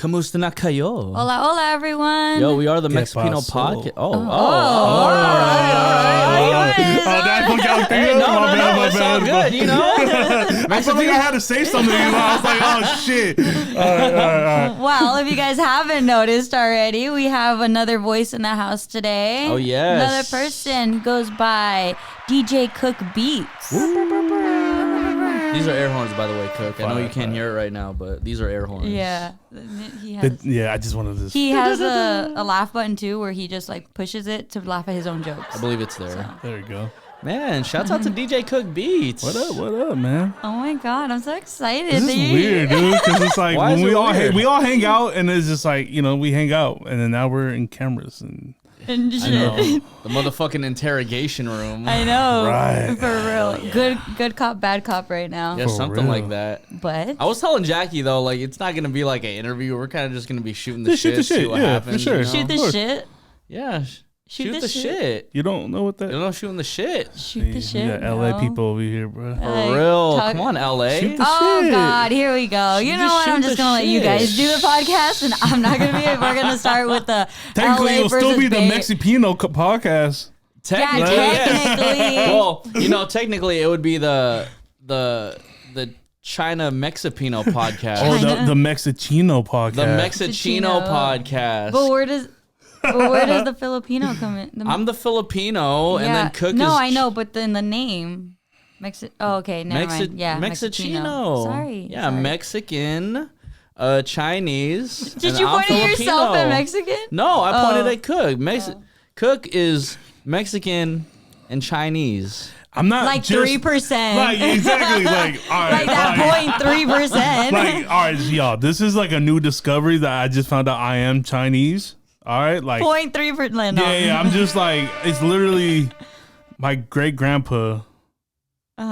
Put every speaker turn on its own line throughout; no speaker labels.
Kamusta na kayo?
Hola, hola, everyone.
Yo, we are the Mexipino podcast.
All right.
Hey, no, it's all good, you know?
I felt like I had to say something. I was like, oh, shit. All right.
Well, if you guys haven't noticed already, we have another voice in the house today.
Oh, yes.
Another person goes by DJ Cook Beats.
These are air horns, by the way, Cook. I know you can't hear it right now, but these are air horns.
Yeah.
I just wanted to.
He has a laugh button, too, where he just, like, pushes it to laugh at his own jokes.
I believe it's there.
So.
There you go.
Man, shouts out to DJ Cook Beats.
What up, man?
Oh, my God. I'm so excited.
This is weird, dude, because it's like
Why
when
is
we
it
all
weird?
we all hang out, and it's just like, you know, we hang out, and then now we're in cameras and
I know. The motherfucking interrogation room.
I know.
Right.
For real. Good cop, bad cop right now.
Yeah,
For
something
real.
like that.
But
I was telling Jackie, though, like, it's not going to be like an interview. We're kind of just going to be shooting the
Just shoot
shit,
the
see
shit,
what
yeah,
happens.
for sure.
You know?
shoot the
course.
shit.
Yeah. Shoot the
shit.
shit.
You don't know what that?
You know, shooting the shit.
Shoot the shit.
We got LA
no.
people over here, bro.
For
Like,
real.
talk-
Come on, LA.
Shoot the
Oh
shit.
God, here we go. You know what? I'm
shoot
just
the
gonna let you
shit.
guys do the podcast, and I'm not gonna be. We're gonna start with the
Technically,
LA
it'll
versus
still be the
Bay.
Mexipino podcast.
Technically,
Yeah,
yes.
technically.
Well, you know, technically, it would be the China Mexipino podcast.
Oh, the Mexicino podcast.
The Mexicino
Mexicino.
podcast.
But where does the Filipino come in?
I'm the Filipino, and then Cook is...
No, I know, but then the name. Oh, okay, never mind. Yeah,
Mexicino.
Sorry.
Yeah,
sorry.
Mexican, Chinese.
Did
and
you
I'm
point at yourself
Filipino.
at Mexican?
No, I pointed
Oh.
at Cook. Cook is Mexican and Chinese.
I'm not
Like
just,
3%.
Like exactly. Like all right.
Like that 0.3%.
Like all right, y'all. This is like a new discovery that I just found out. I am Chinese. All right, like
0.3%. No.
yeah. I'm just like it's literally my great grandpa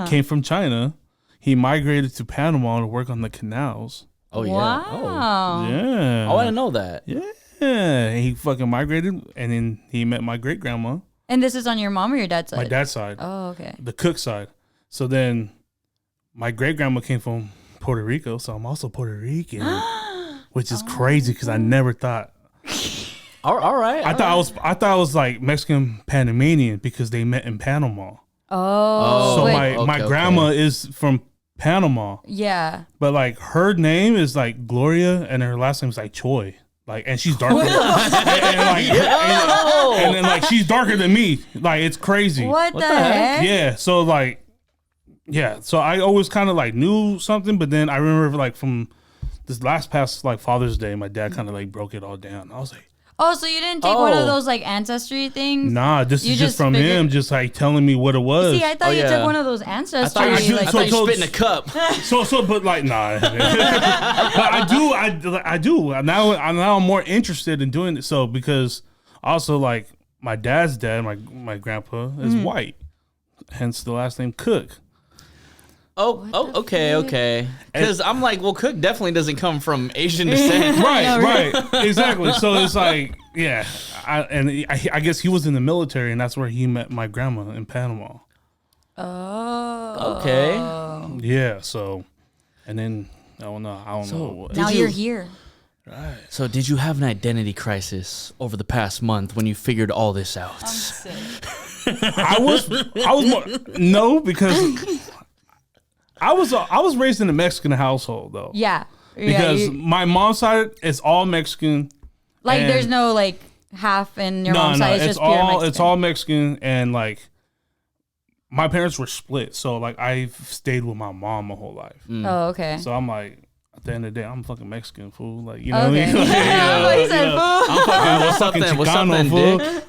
came from China. He migrated to Panama to work on the canals.
Oh, yeah.
Wow.
Yeah.
Oh, I didn't know that.
Yeah. He fucking migrated, and then he met my great grandma.
And this is on your mom or your dad's side?
My dad's side.
Oh, okay.
The Cook side. So then my great grandma came from Puerto Rico, so I'm also Puerto Rican, which is crazy because I never thought.
All right.
I thought I was like Mexican Panamanian because they met in Panama.
Oh.
So
wait.
my grandma is from Panama,
Yeah.
but like her name is like Gloria and her last name is like Choi. Like, and she's darker. and then like she's darker than me. Like, it's crazy.
What the heck?
Yeah. So like, yeah. So I always kind of like knew something, but then I remember like from this past like Father's Day, my dad kind of like broke it all down. I was like,
Oh, so you didn't take one of those like ancestry things?
nah, this
You
is just from
figured-
him, just like telling me what it was.
See, I thought you
yeah.
took one of those
I
ancestry.
thought you,
do-
I thought you
so-
spit in a cup.
But like, nah. But I do. Now I'm more interested in doing it. So because also like my dad's dad, my grandpa is white, hence the last name Cook.
Okay. Because I'm like, well, Cook definitely doesn't come from Asian descent.
Right, exactly. So it's like, yeah, I guess he was in the military, and that's where he met my grandma in Panama.
Oh.
Okay.
Yeah. So, and then I don't know. What.
Now you're here.
Right.
So did you have an identity crisis over the past month when you figured all this out?
I was more, no, because I was raised in a Mexican household though.
Yeah.
Because my mom's side is all Mexican.
Like
and-
there's no like half in your mom's side. It's just pure Mexican.
It's all Mexican, and like my parents were split, so like I've stayed with my mom my whole life.
Oh, okay.
So I'm like, at the end of the day, I'm fucking Mexican, fool. Like, you know what I mean?
Okay.
Like,
He said, "Fool."
What's up then? What's up then,
fool.
Dick?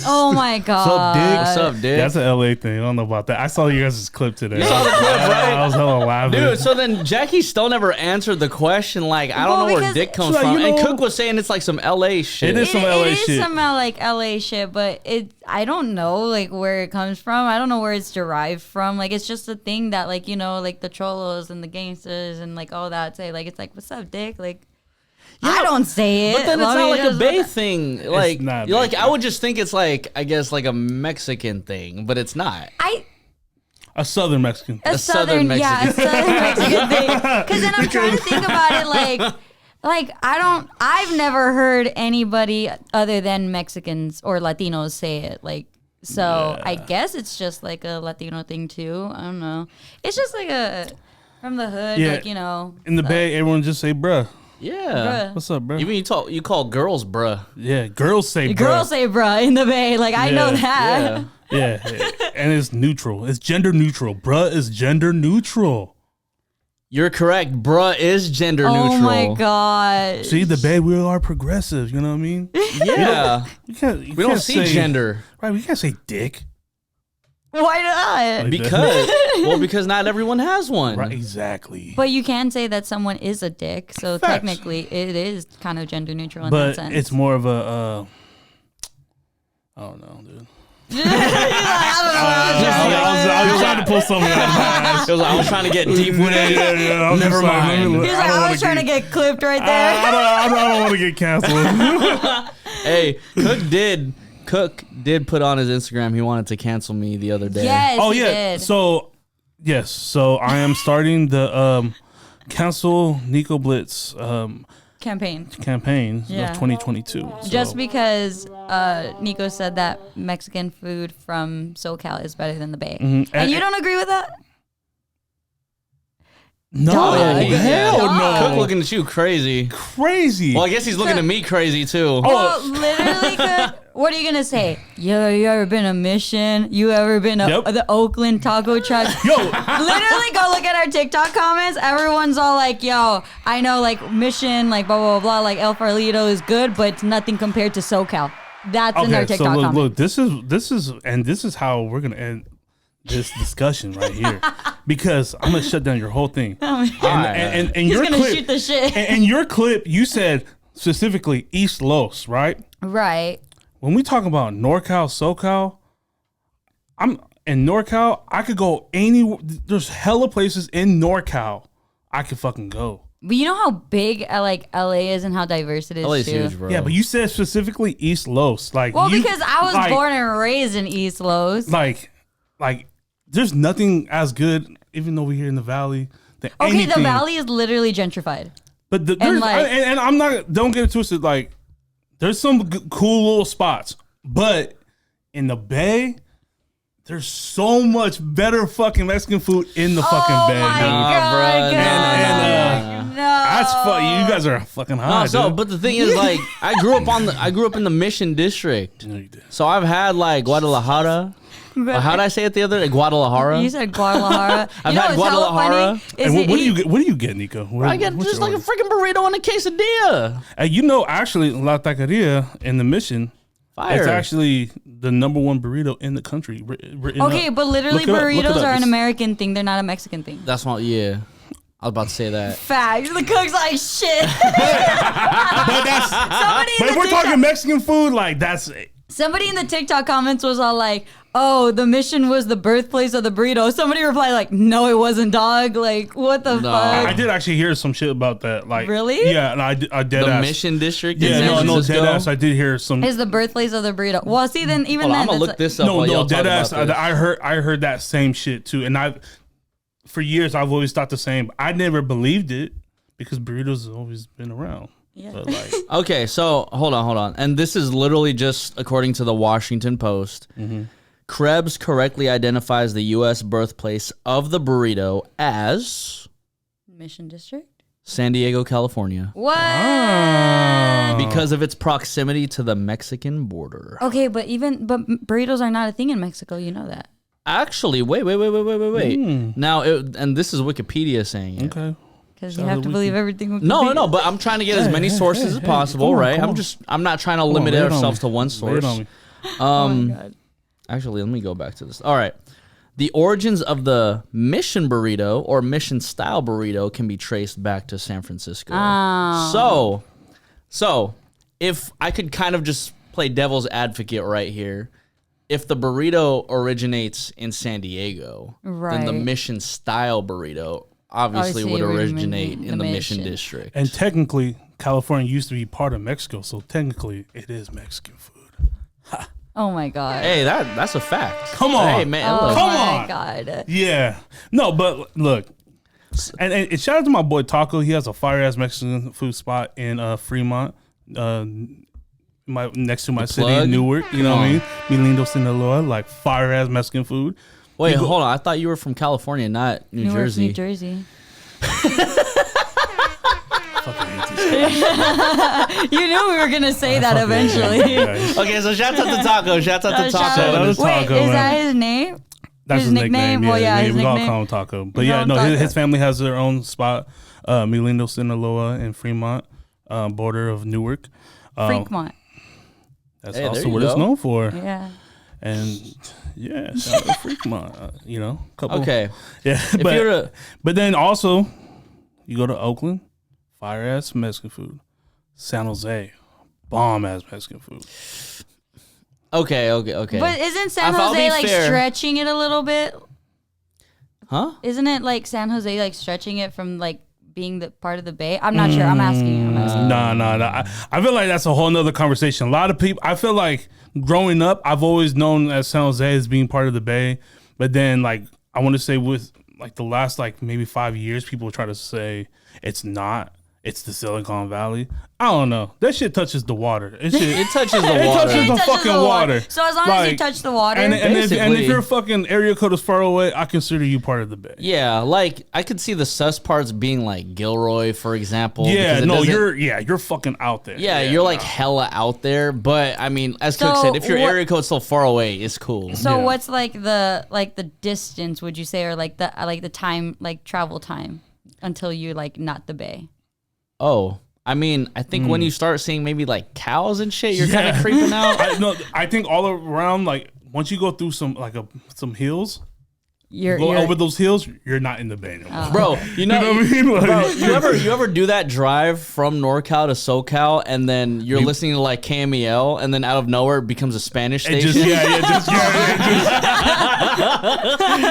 Oh my god.
What's up, Dick?
That's an LA thing. I don't know about that. I saw you guys' clip today.
saw the clip, right?
I was hella laughing.
Dude, so then Jackie still never answered the question. Like, I don't
Well,
know where
because-
Dick comes
She's like,
from.
you
And
know-
Cook was saying it's like some LA shit.
It is some LA
It is
shit.
some like LA shit, but I don't know like where it comes from. I don't know where it's derived from. Like it's just a thing that like, you know, like the cholos and the gangsters and like all that say. Like it's like, what's up, Dick? Like I don't say it.
But then it's
Lummi
not like a
does,
Bay
but-
thing. Like,
not
you're like
Bay
I would just think it's like, I guess, like a Mexican thing, but it's not.
A Southern Mexican.
A
Southern
southern Mexican thing. Because then I'm trying to think about it Like, I've never heard anybody other than Mexicans or Latinos say it. Like, so I guess it's just like a Latino thing too. I don't know. It's just like from the hood, like, you know.
In the Bay, everyone just say bruh.
Yeah.
Bruh.
What's up, bruh?
Even you call girls bruh.
Yeah, girls say bruh.
Girls say bruh in the Bay. Like, I know that.
Yeah.
Yeah, and it's neutral. It's gender neutral. Bruh is gender neutral.
You're correct. Bruh is gender neutral.
Oh my god.
See, the Bay, we are progressive. You know what I mean?
Yeah.
We
don't see gender.
Right, we can't say dick.
Why not?
Like
because not everyone has one.
Right, exactly.
But you can say that someone is a dick, so
Facts.
technically it is kind of gender neutral in that sense.
But it's more of a, I don't know, dude.
I don't know.
I was trying to pull something out of my ass.
I was trying to get deep with it.
Yeah,
Never mind.
He's like, I was trying to get clipped right there.
I don't want to get canceled.
Hey, Cook did put on his Instagram he wanted to cancel me the other day.
Yes,
Oh
he
yeah.
did.
So I am starting the cancel Nico Blitz
campaign.
campaign of
Yeah.
2022. So,
Just because Nico said that Mexican food from Socal is better than the Bay. And you don't agree with that?
no,
Dog.
hell
Cook
no,
looking at you crazy.
crazy.
Well, I guess he's looking at me crazy too.
Well, literally, what are you going to say? Yo, you ever been a Mission? You ever been to
Yep.
the Oakland taco truck?
Yo,
Literally, go look at our TikTok comments. Everyone's all like, yo, I know, like, Mission, like, blah, blah, blah, like, El Farolito is good, but it's nothing compared to SoCal. That's in our
okay,
TikTok
so
comments.
look, this is how we're gonna end this discussion right here, because I'm gonna shut down your whole thing. And
He's
your
going to
clip,
shoot the shit.
and your clip, you said specifically East Los, right?
Right.
When we talk about NorCal, SoCal, I'm in NorCal. I could go anywhere. There's hella places in NorCal I could fucking go.
But you know how big like LA is and how diverse it is
LA's
too?
huge, bro.
Yeah, but you said specifically East Los, like.
Well,
you-
because I was
like-
born and raised in East Los.
Like, there's nothing as good, even though we're here in the Valley. Than
Okay,
anything.
the Valley is literally gentrified.
But there's,
like-
and I'm not. Don't get it twisted. Like, there's some cool little spots, but in the Bay, there's so much better fucking Mexican food in the fucking Bay.
Oh my
dude.
god,
And,
no.
That's You guys are fucking high. dude.
But the thing is, like, I grew up in the Mission District.
No, you did.
So I've had like Guadalajara. How did I say it the other day? Guadalajara.
You said Guadalajara.
I've
you know
had
what's hella
Guadalajara.
funny? Is
And
it-
what do you get, Nico?
I get
what's
just
your
like a
order?
freaking burrito and a quesadilla.
And you know, actually, La Taqueria in the Mission,
Fire.
it's actually the number one burrito in the country. Written
Okay,
up.
but literally
Look it up, look it
burritos
up.
are an
It's-
American thing. They're not a Mexican thing.
That's what. Yeah, I was about to say that.
Facts. The cook's like shit.
But that's.
Somebody in
But if
the
we're
TikTok-
talking Mexican food, like that's.
Somebody in the TikTok comments was all like, "Oh, the Mission was the birthplace of the burrito." Somebody replied like, "No, it wasn't, dog." Like, what the
No.
I
fuck?
did actually hear some shit about that. Like,
Really?
Yeah, and I dead
The
ass.
Mission District.
Yeah,
in San
no,
Francisco?
dead ass. I did hear some.
Is the birthplace of the burrito? Well, see, then even
Hold on,
then,
I'm gonna
it's
look
like-
this up.
No,
while y'all
dead
talk
ass.
about this.
I heard that same shit too, and for years I've always thought the same. I never believed it because burritos have always been around.
Yeah.
But like,
Okay, so hold on. And this is literally just according to the Washington Post. Krebs correctly identifies the U.S. birthplace of the burrito as
Mission District.
San Diego, California,
What?
because of its proximity to the Mexican border.
Okay, but burritos are not a thing in Mexico. You know that.
Actually, wait. Now, and this is Wikipedia saying it.
okay.
Because you have to believe everything.
No, but I'm trying to get as many sources as possible,
come on,
right?
come on.
I'm not trying to limit
lay it on
ourselves
me.
to one
Lay it
source.
on me.
Oh my god.
Actually, let me go back to this. All right. The origins of the Mission burrito or Mission style burrito can be traced back to San Francisco.
Oh.
So if I could kind of just play devil's advocate right here, if the burrito originates in San Diego, then the
Right.
Mission style burrito obviously would originate in the Mission district.
And technically, California used to be part of Mexico, so technically, it is Mexican food.
Oh my god.
Hey, that's a fact.
Come on.
Hey, man.
Oh
look.
Come
my
on.
god.
Yeah. No, but look, And shout out to my boy Taco. He has a fire ass Mexican food spot in Fremont, next to my city, Newark. You know what I mean? Mi lindo Sinaloa, like fire ass Mexican food.
Wait, hold on. I thought you were from California, not New Jersey.
New Jersey. You knew we were gonna say that eventually.
Okay, so shouts out to Taco. Shouts out to Taco.
Wait, is that his name?
That's his nickname.
Well, yeah,
we all call him Taco. But yeah, no, his family has their own spot, Mi lindo Sinaloa in Fremont, border of Newark.
Fremont.
That's also what it's known for.
Yeah.
And yeah, shout out to Fremont. Couple.
Okay.
Yeah, but then also, you go to Oakland, fire ass Mexican food. San Jose, bomb ass Mexican food.
Okay.
But isn't San Jose like stretching it a little bit?
Huh?
Isn't it like San Jose like stretching it from like being the part of the Bay? I'm not sure. I'm asking you.
No. I feel like that's a whole nother conversation. A lot of people, I feel like growing up, I've always known as San Jose as being part of the Bay. But then like, I want to say with like the last like maybe 5 years, people try to say it's not. It's the Silicon Valley. I don't know. That shit touches the water. It
touches the water.
It touches the fucking water.
So as long as you touch the water.
And if your fucking area code is far away, I consider you part of the Bay.
Yeah, like I could see the sus parts being like Gilroy, for example.
Yeah, no, you're fucking out there.
Yeah, you're like hella out there. But I mean, as Cook said, if your area code's still far away, it's cool.
So what's like the distance, would you say, or like the time, like travel time until you're like not the Bay?
Oh, I mean, I think when you start seeing maybe like cows and shit, you're kind of creeping out.
I think all around, like once you go through some hills, you're over those hills, you're not in the Bay anymore.
Bro, you know what I mean? Like, bro, you ever do that drive from Norcal to Socal and then you're listening to like KMEL and then out of nowhere it becomes a Spanish station?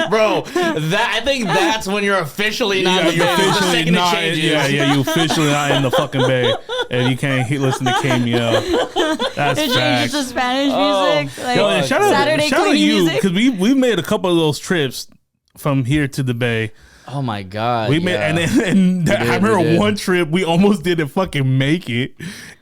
Bro, I think that's when you're officially not in the Bay. The second it changes.
You officially not in the fucking Bay and you can't listen to KMEL. That's
it
facts.
changes to Spanish music. Like
Shout out to you because we've made a couple of those trips from here to the Bay.
Oh my god!
We made and I remember one trip we almost didn't fucking make it.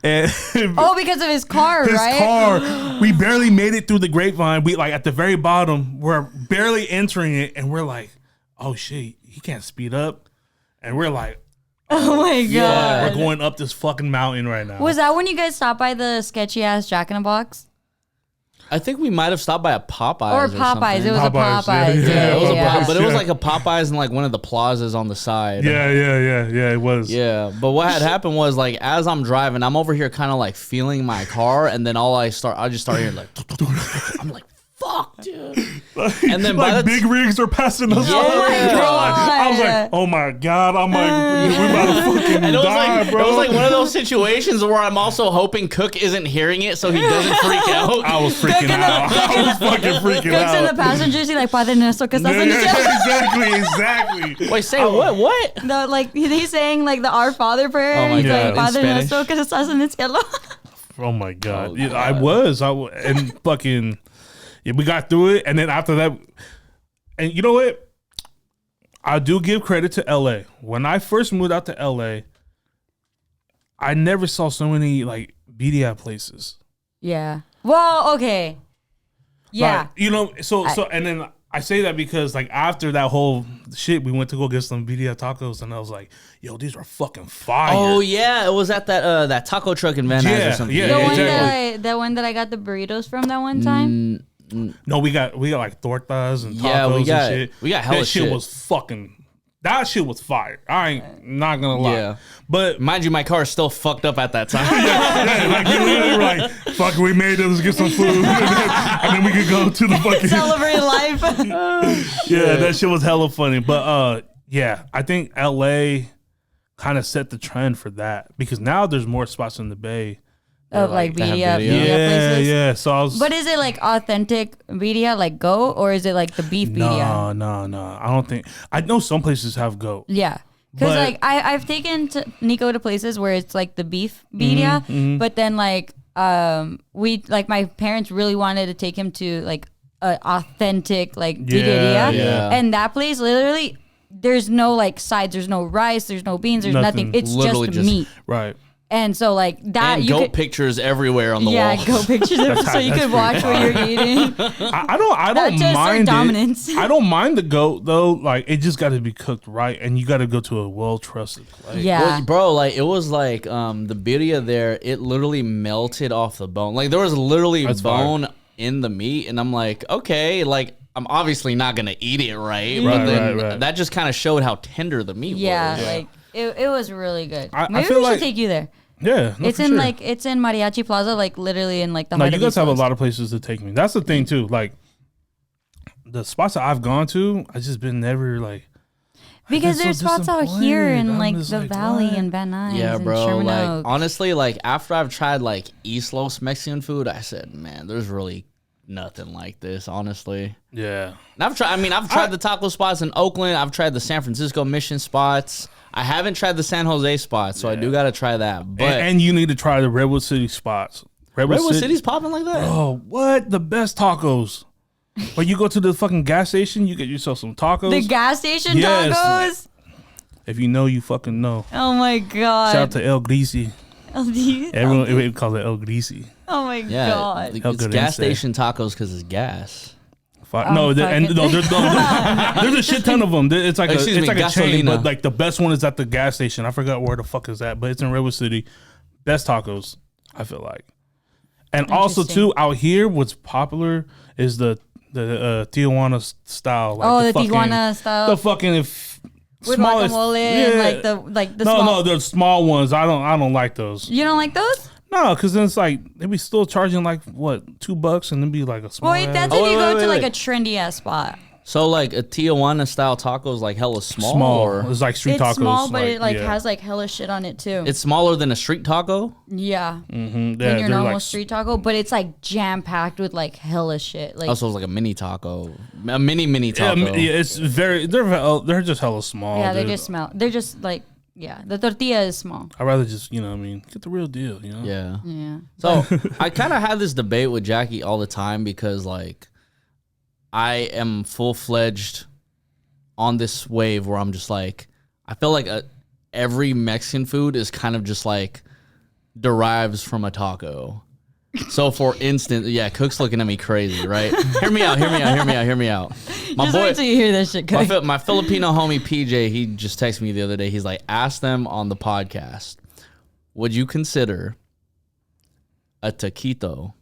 And
because of his car, right?
His car. We barely made it through the grapevine. We like at the very bottom. We're barely entering it, and we're like, "Oh shit, he can't speed up." And we're like,
"Oh my god,
we're going up this fucking mountain right now."
Was that when you guys stopped by the sketchy ass Jack in the Box?
I think we might have stopped by a Popeyes
or Popeyes. It was a Popeyes.
Yeah, it was a Popeyes, but it was like a Popeyes in like one of the plazas on the side.
Yeah, it was.
Yeah, but what had happened was like as I'm driving, I'm over here kind of like feeling my car, and then I just start hearing like, I'm like, fuck, dude. And then
like big rigs are passing us. I was like, oh my god. I'm like, we about to fucking
and
die, bro.
It was like one of those situations where I'm also hoping Cook isn't hearing it so he doesn't freak out.
I was freaking out. I was fucking freaking out.
Cook's in the passenger seat like, Padre Nuestro que estás en el
Exactly.
Wait, say what?
No, like he's saying like the Our Father prayer.
Oh my
he's
god,
like, Padre Nuestro que estás en el cielo.
Oh my god. I was and fucking. Yeah, we got through it, and then after that, and you know what? I do give credit to LA. When I first moved out to LA, I never saw so many like BDI places.
Yeah. Well, okay. Yeah.
Like, so and then I say that because like after that whole shit, we went to go get some BDI tacos, and I was like, "Yo, these are fucking fire."
Oh yeah, it was at that taco truck in Van Nuys or something.
Yeah, the one that I got the burritos from that one time.
No, we got like tortas and tacos and shit.
We got hella
that shit. That shit was fire. I ain't not gonna lie. Yeah. But
mind you, my car is still fucked up at that time.
Like you were like, fuck, we made it. Let's get some food, and then we could go to the fucking
celebrate life.
Yeah, that shit was hella funny. But yeah, I think LA kind of set the trend for that because now there's more spots in the Bay.
Of like BDA places.
Yeah. So
but is it like authentic BDA, like goat, or is it like the beef BDA?
No. I don't think. I know some places have goat.
Yeah, because like I've taken Nico to places where it's like the beef BDA, but then like we like my parents really wanted to take him to like an authentic like BDA, and that place literally there's no like sides, there's no rice, there's no beans, there's nothing. It's
Literally
just meat.
Right.
And so like that,
and
you
goat pictures everywhere on the wall.
Yeah, goat pictures so you could watch what you're eating.
I don't mind
dominance.
it. I don't mind the goat though. Like it just got to be cooked right, and you got to go to a well trusted place.
Yeah,
well, bro. Like it was like the birria there. It literally melted off the bone. Like there was literally bone in the meat, and I'm like, okay, like I'm obviously not gonna eat it right, but then that just kind of showed how tender the meat was.
Yeah, like it was really good. Maybe
I feel
we should
like,
take you there.
Yeah,
it's in it's in Mariachi Plaza, like literally in like the heart
you
of
guys have
East
a lot of places to take me. That's the thing too. Like the spots that I've gone to, I just been never like.
Because there's spots out here in like the Valley and Van Nuys.
Yeah,
and
bro.
Sherman
Like
Oaks.
honestly, like after I've tried like East Los Mexican food, I said, man, there's really nothing like this. Honestly.
Yeah.
And I've tried. I mean, I've tried the taco spots in Oakland. I've tried the San Francisco Mission spots. I haven't tried the San Jose spot, so I do got to try that. But
and you need to try the Redwood City spots.
Redwood City's popping like that?
Oh, what? The best tacos. When you go to the fucking gas station, you get yourself some tacos.
The gas station tacos?
If you know, you fucking know.
Oh, my God.
Shout out to El Greasy. Everyone calls it El Greasy.
Oh, my God.
It's gas station tacos because it's gas.
There's a shit ton of them. It's like a chain, but like the best one is at the gas station. I forgot where the fuck is that, but it's in Redwood City. Best tacos, I feel like. And also too, out here, what's popular is the Tijuana style. Like
Tijuana style.
The fucking
with smallest, guacamole and the small.
the small ones. I don't like those.
You don't like those?
No, because then it's like they be still charging like what $2, and then be like a small.
Well, that's if you go to like a trendy ass spot.
So like a Tijuana style taco is like hella small.
Small. It's like street tacos.
It's small, but it has like hella shit on it too.
It's smaller than a street taco.
Yeah.
Mm-hmm.
Than your normal street taco, but it's like jam packed with like hella shit. Like
also, it's like a mini taco, a mini taco.
Yeah, it's they're just hella small.
Yeah, they're just like. Yeah, the tortilla is small.
I'd rather just, get the real deal,
Yeah.
Yeah.
So I kind of have this debate with Jackie all the time because, like, I am full-fledged on this wave where I'm just like, I feel like every Mexican food is kind of just like derives from a taco. So, for instance, Cook's looking at me crazy, right? Hear me out. My
just wait till you hear that shit, Cook.
My Filipino homie PJ, he just texted me the other day. He's like, ask them on the podcast, would you consider a taquito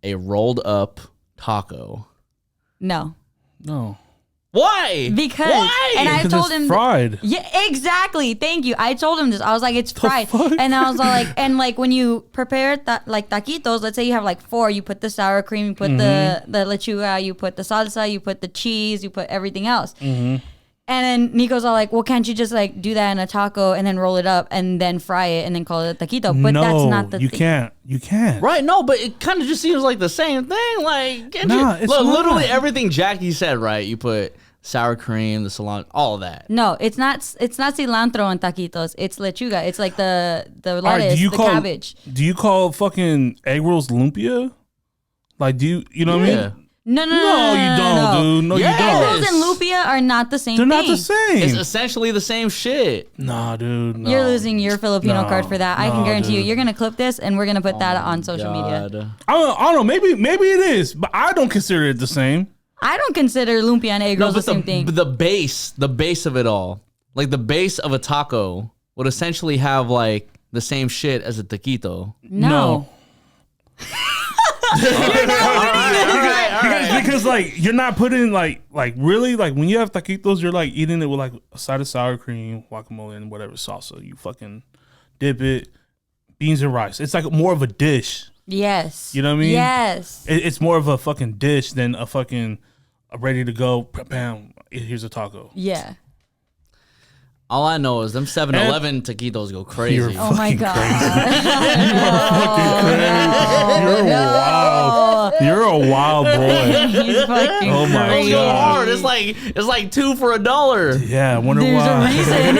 a rolled up taco?
No.
Why?
Because and I told him
fried.
Yeah, exactly. Thank you. I told him this. I was like, it's fried, and I was like, and like when you prepare like taquitos, let's say you have like 4, you put the sour cream, you put the lechuga, you put the salsa, you put the cheese, you put everything else. Mm-hmm. And then Nico's all like, well, can't you just like do that in a taco and then roll it up and then fry it and then call it a taquito? But that's not the thing.
You can't.
Right, no, but it kind of just seems like the same thing. Like, literally everything Jackie said, right? You put sour cream, the cilantro, all of that.
No, it's not cilantro on taquitos. It's lechuga. It's like the lettuce, cabbage.
Do you call fucking egg rolls lumpia? Like, you know what I mean?
No, you
don't, dude. No, you don't.
Egg rolls and lumpia are not the same
They're
thing.
not the same.
It's essentially the same shit.
Nah, dude. No.
You're losing your Filipino card for that. I can guarantee you. You're going to clip this and we're going to put that on social media.
I don't know. Maybe it is, but I don't consider it the same.
I don't consider lumpia and egg rolls the same thing.
But the base of it all, like the base of a taco would essentially have like the same shit as a taquito.
No. You're not
because like you're not putting like really like when you have taquitos, you're like eating it with like a side of sour cream, guacamole, and whatever salsa. You fucking dip it, beans and rice. It's like more of a dish.
Yes.
You know what I mean?
Yes.
It's more of a fucking dish than a fucking ready to go. Bam! Here's a taco.
Yeah.
All I know is them 7-Eleven taquitos go crazy.
Oh my God.
You're wild. You're a wild boy.
He's fucking
oh my
Those go
God.
hard. It's like 2 for $1.
Yeah, I wonder
There's
why.
a reason.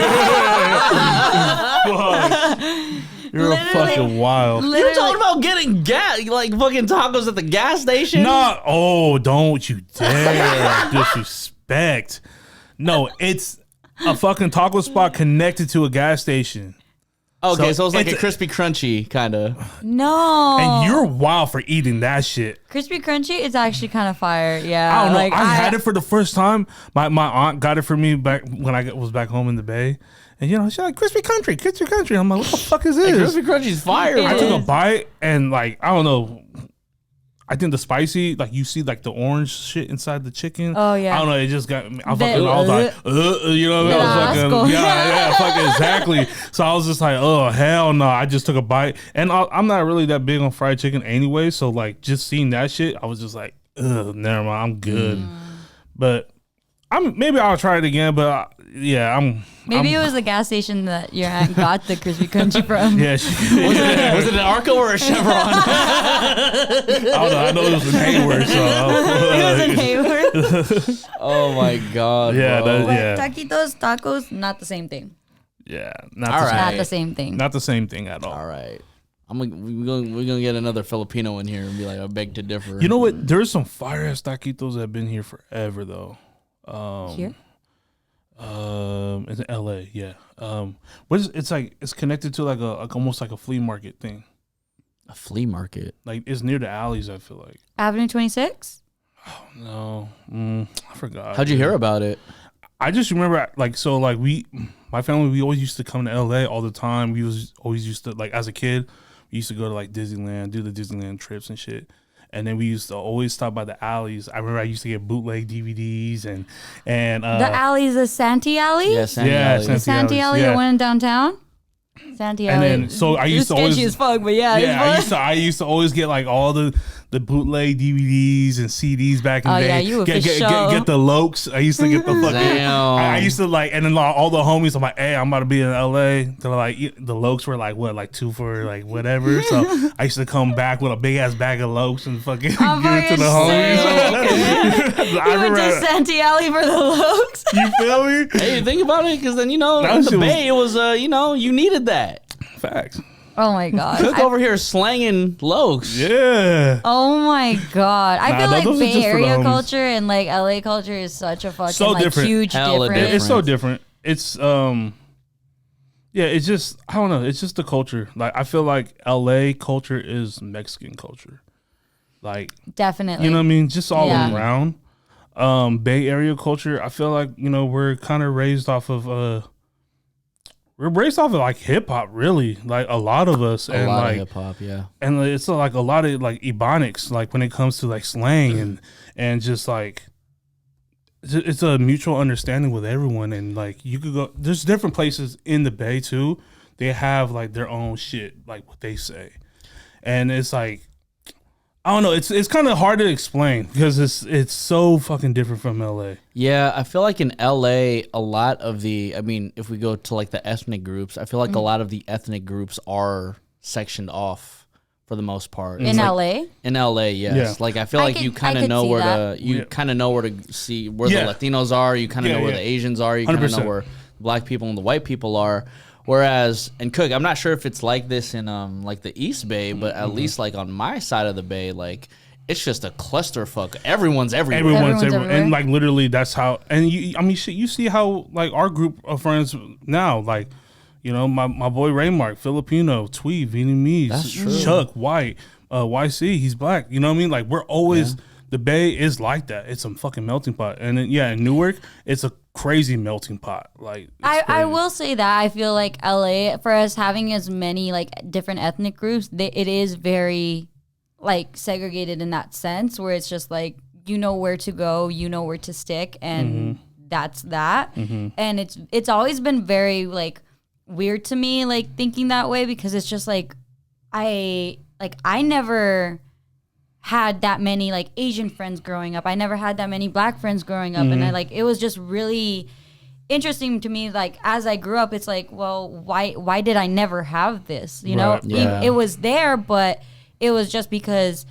You're a fucking wild.
You're talking about getting like fucking tacos at the gas station?
No, don't you dare disrespect. No, it's a fucking taco spot connected to a gas station.
Okay, so it's like a crispy crunchy kind of.
No.
And you're wild for eating that shit.
Crispy crunchy is actually kind of fire. Yeah.
I don't know.
Like,
I had it for the first time. My aunt got it for me back when I was back home in the Bay. And she's like, crispy country. I'm like, what the fuck is this?
Crispy crunchy's fire.
It
I
is.
took a bite and I don't know. I think the spicy, you see the orange shit inside the chicken.
Oh, yeah.
I don't know. It just got me. I was
The-
like,
asco.
fucking exactly. So I was just like, oh hell no. I just took a bite, and I'm not really that big on fried chicken anyway. So just seeing that shit, I was just like, ugh, never mind, I'm good. But maybe I'll try it again. But
Maybe it was the gas station that your aunt got the crispy crunchy from.
Yeah,
Was it an Arco or a Chevron?
I don't know. I know it was in Hayward, so
It was in Hayward.
Oh my god.
Yeah,
bro.
Yeah.
Taquitos, tacos, not the same thing.
yeah, not
All
the,
right.
Not the same thing.
not the same thing at all.
All right. We're gonna get another Filipino in here and be like, I beg to differ.
You know what? There's some fire ass taquitos that have been here forever though.
Here?
It's in LA, yeah. What is it's connected to almost like a flea market thing.
A flea market.
It's near the alleys, I feel like.
Avenue 26?
No. I forgot.
How'd you hear about it?
I just remember my family, we always used to come to LA all the time. We was always used to as a kid, we used to go to Disneyland, do the Disneyland trips and shit. And then we used to always stop by the alleys. I remember I used to get bootleg DVDs and
The alley is the Santee Alley?
Yeah, Sandy
Yeah,
Alley.
Sandy
The Santee Alley,
yeah.
the one in downtown? Santee
And
Alley.
then so I used to
sketchy
always
as fuck, but yeah. it's fun.
I used to always get all the bootleg DVDs and CDs back in the
Oh,
day.
yeah, you would for
get
sure.
the Lokes. I used to get the fucking.
Damn.
I used to and then all the homies. I'm like, hey, I'm about to be in LA. They're like, the Lokes were what, 2 for whatever. So I used to come back with a big ass bag of Lokes and fucking give it to the homies.
You went to Santee Alley for the looks.
You feel me?
Hey, think about it, because then
That
in the
shit was-
Bay, it was you needed that.
Facts.
Oh my god.
Cook over here slanging lokes.
Yeah.
Oh my god. I feel like
those are
Bay
just for the
Area
homies.
culture and LA culture is such a fucking
So different.
huge
Hella
difference.
It's so different. It's yeah, it's just I don't know. It's just the culture. I feel like LA culture is Mexican culture.
Definitely.
You know what I mean? Just all
Yeah.
around. Bay Area culture, I feel like, we're kind of raised off of hip hop, really. A lot of us,
A
and
lot of hip hop, yeah.
and it's a lot of ebonics, when it comes to slang and just it's a mutual understanding with everyone, and you could go. There's different places in the Bay too. They have their own shit, what they say, and it's I don't know. It's kind of hard to explain because it's so fucking different from LA.
Yeah, I feel like in LA, a lot of if we go to the ethnic groups, I feel like a lot of the ethnic groups are sectioned off for the most part.
in
It's
LA?
In LA, yes.
Yeah.
I feel like you kind of know where
Yeah.
kind of know where to see where
Yeah.
the Latinos are. You kind of
Yeah,
know where
yeah.
the Asians are. You kind of
100%.
know where the black people and the white people are. Whereas, and Cook, I'm not sure if it's like this in the East Bay, but at least on my side of the Bay, it's just a clusterfuck. Everyone's everywhere.
Everyone's
Everyone,
everywhere.
and literally that's how. And you see how our group of friends now, my boy Raymark, Filipino, Tweed, Vietnamese,
That's true.
Chuck, White, YC, he's black. You know what I mean? We're always the Bay is like that. It's a fucking melting pot. And then, in Newark, it's a crazy melting pot. It's
I
crazy.
will say that I feel like LA, for us having as many different ethnic groups, it is very segregated in that sense, where it's just you know where to go, you know where to stick, and that's that. And it's always been very weird to me thinking that way, because it's just I never had that many Asian friends growing up. I never had that many black friends growing up, and it was just really interesting to me. As I grew up, it's well, why did I never have this? You know,
Right.
Yeah.
it was there, but it was just because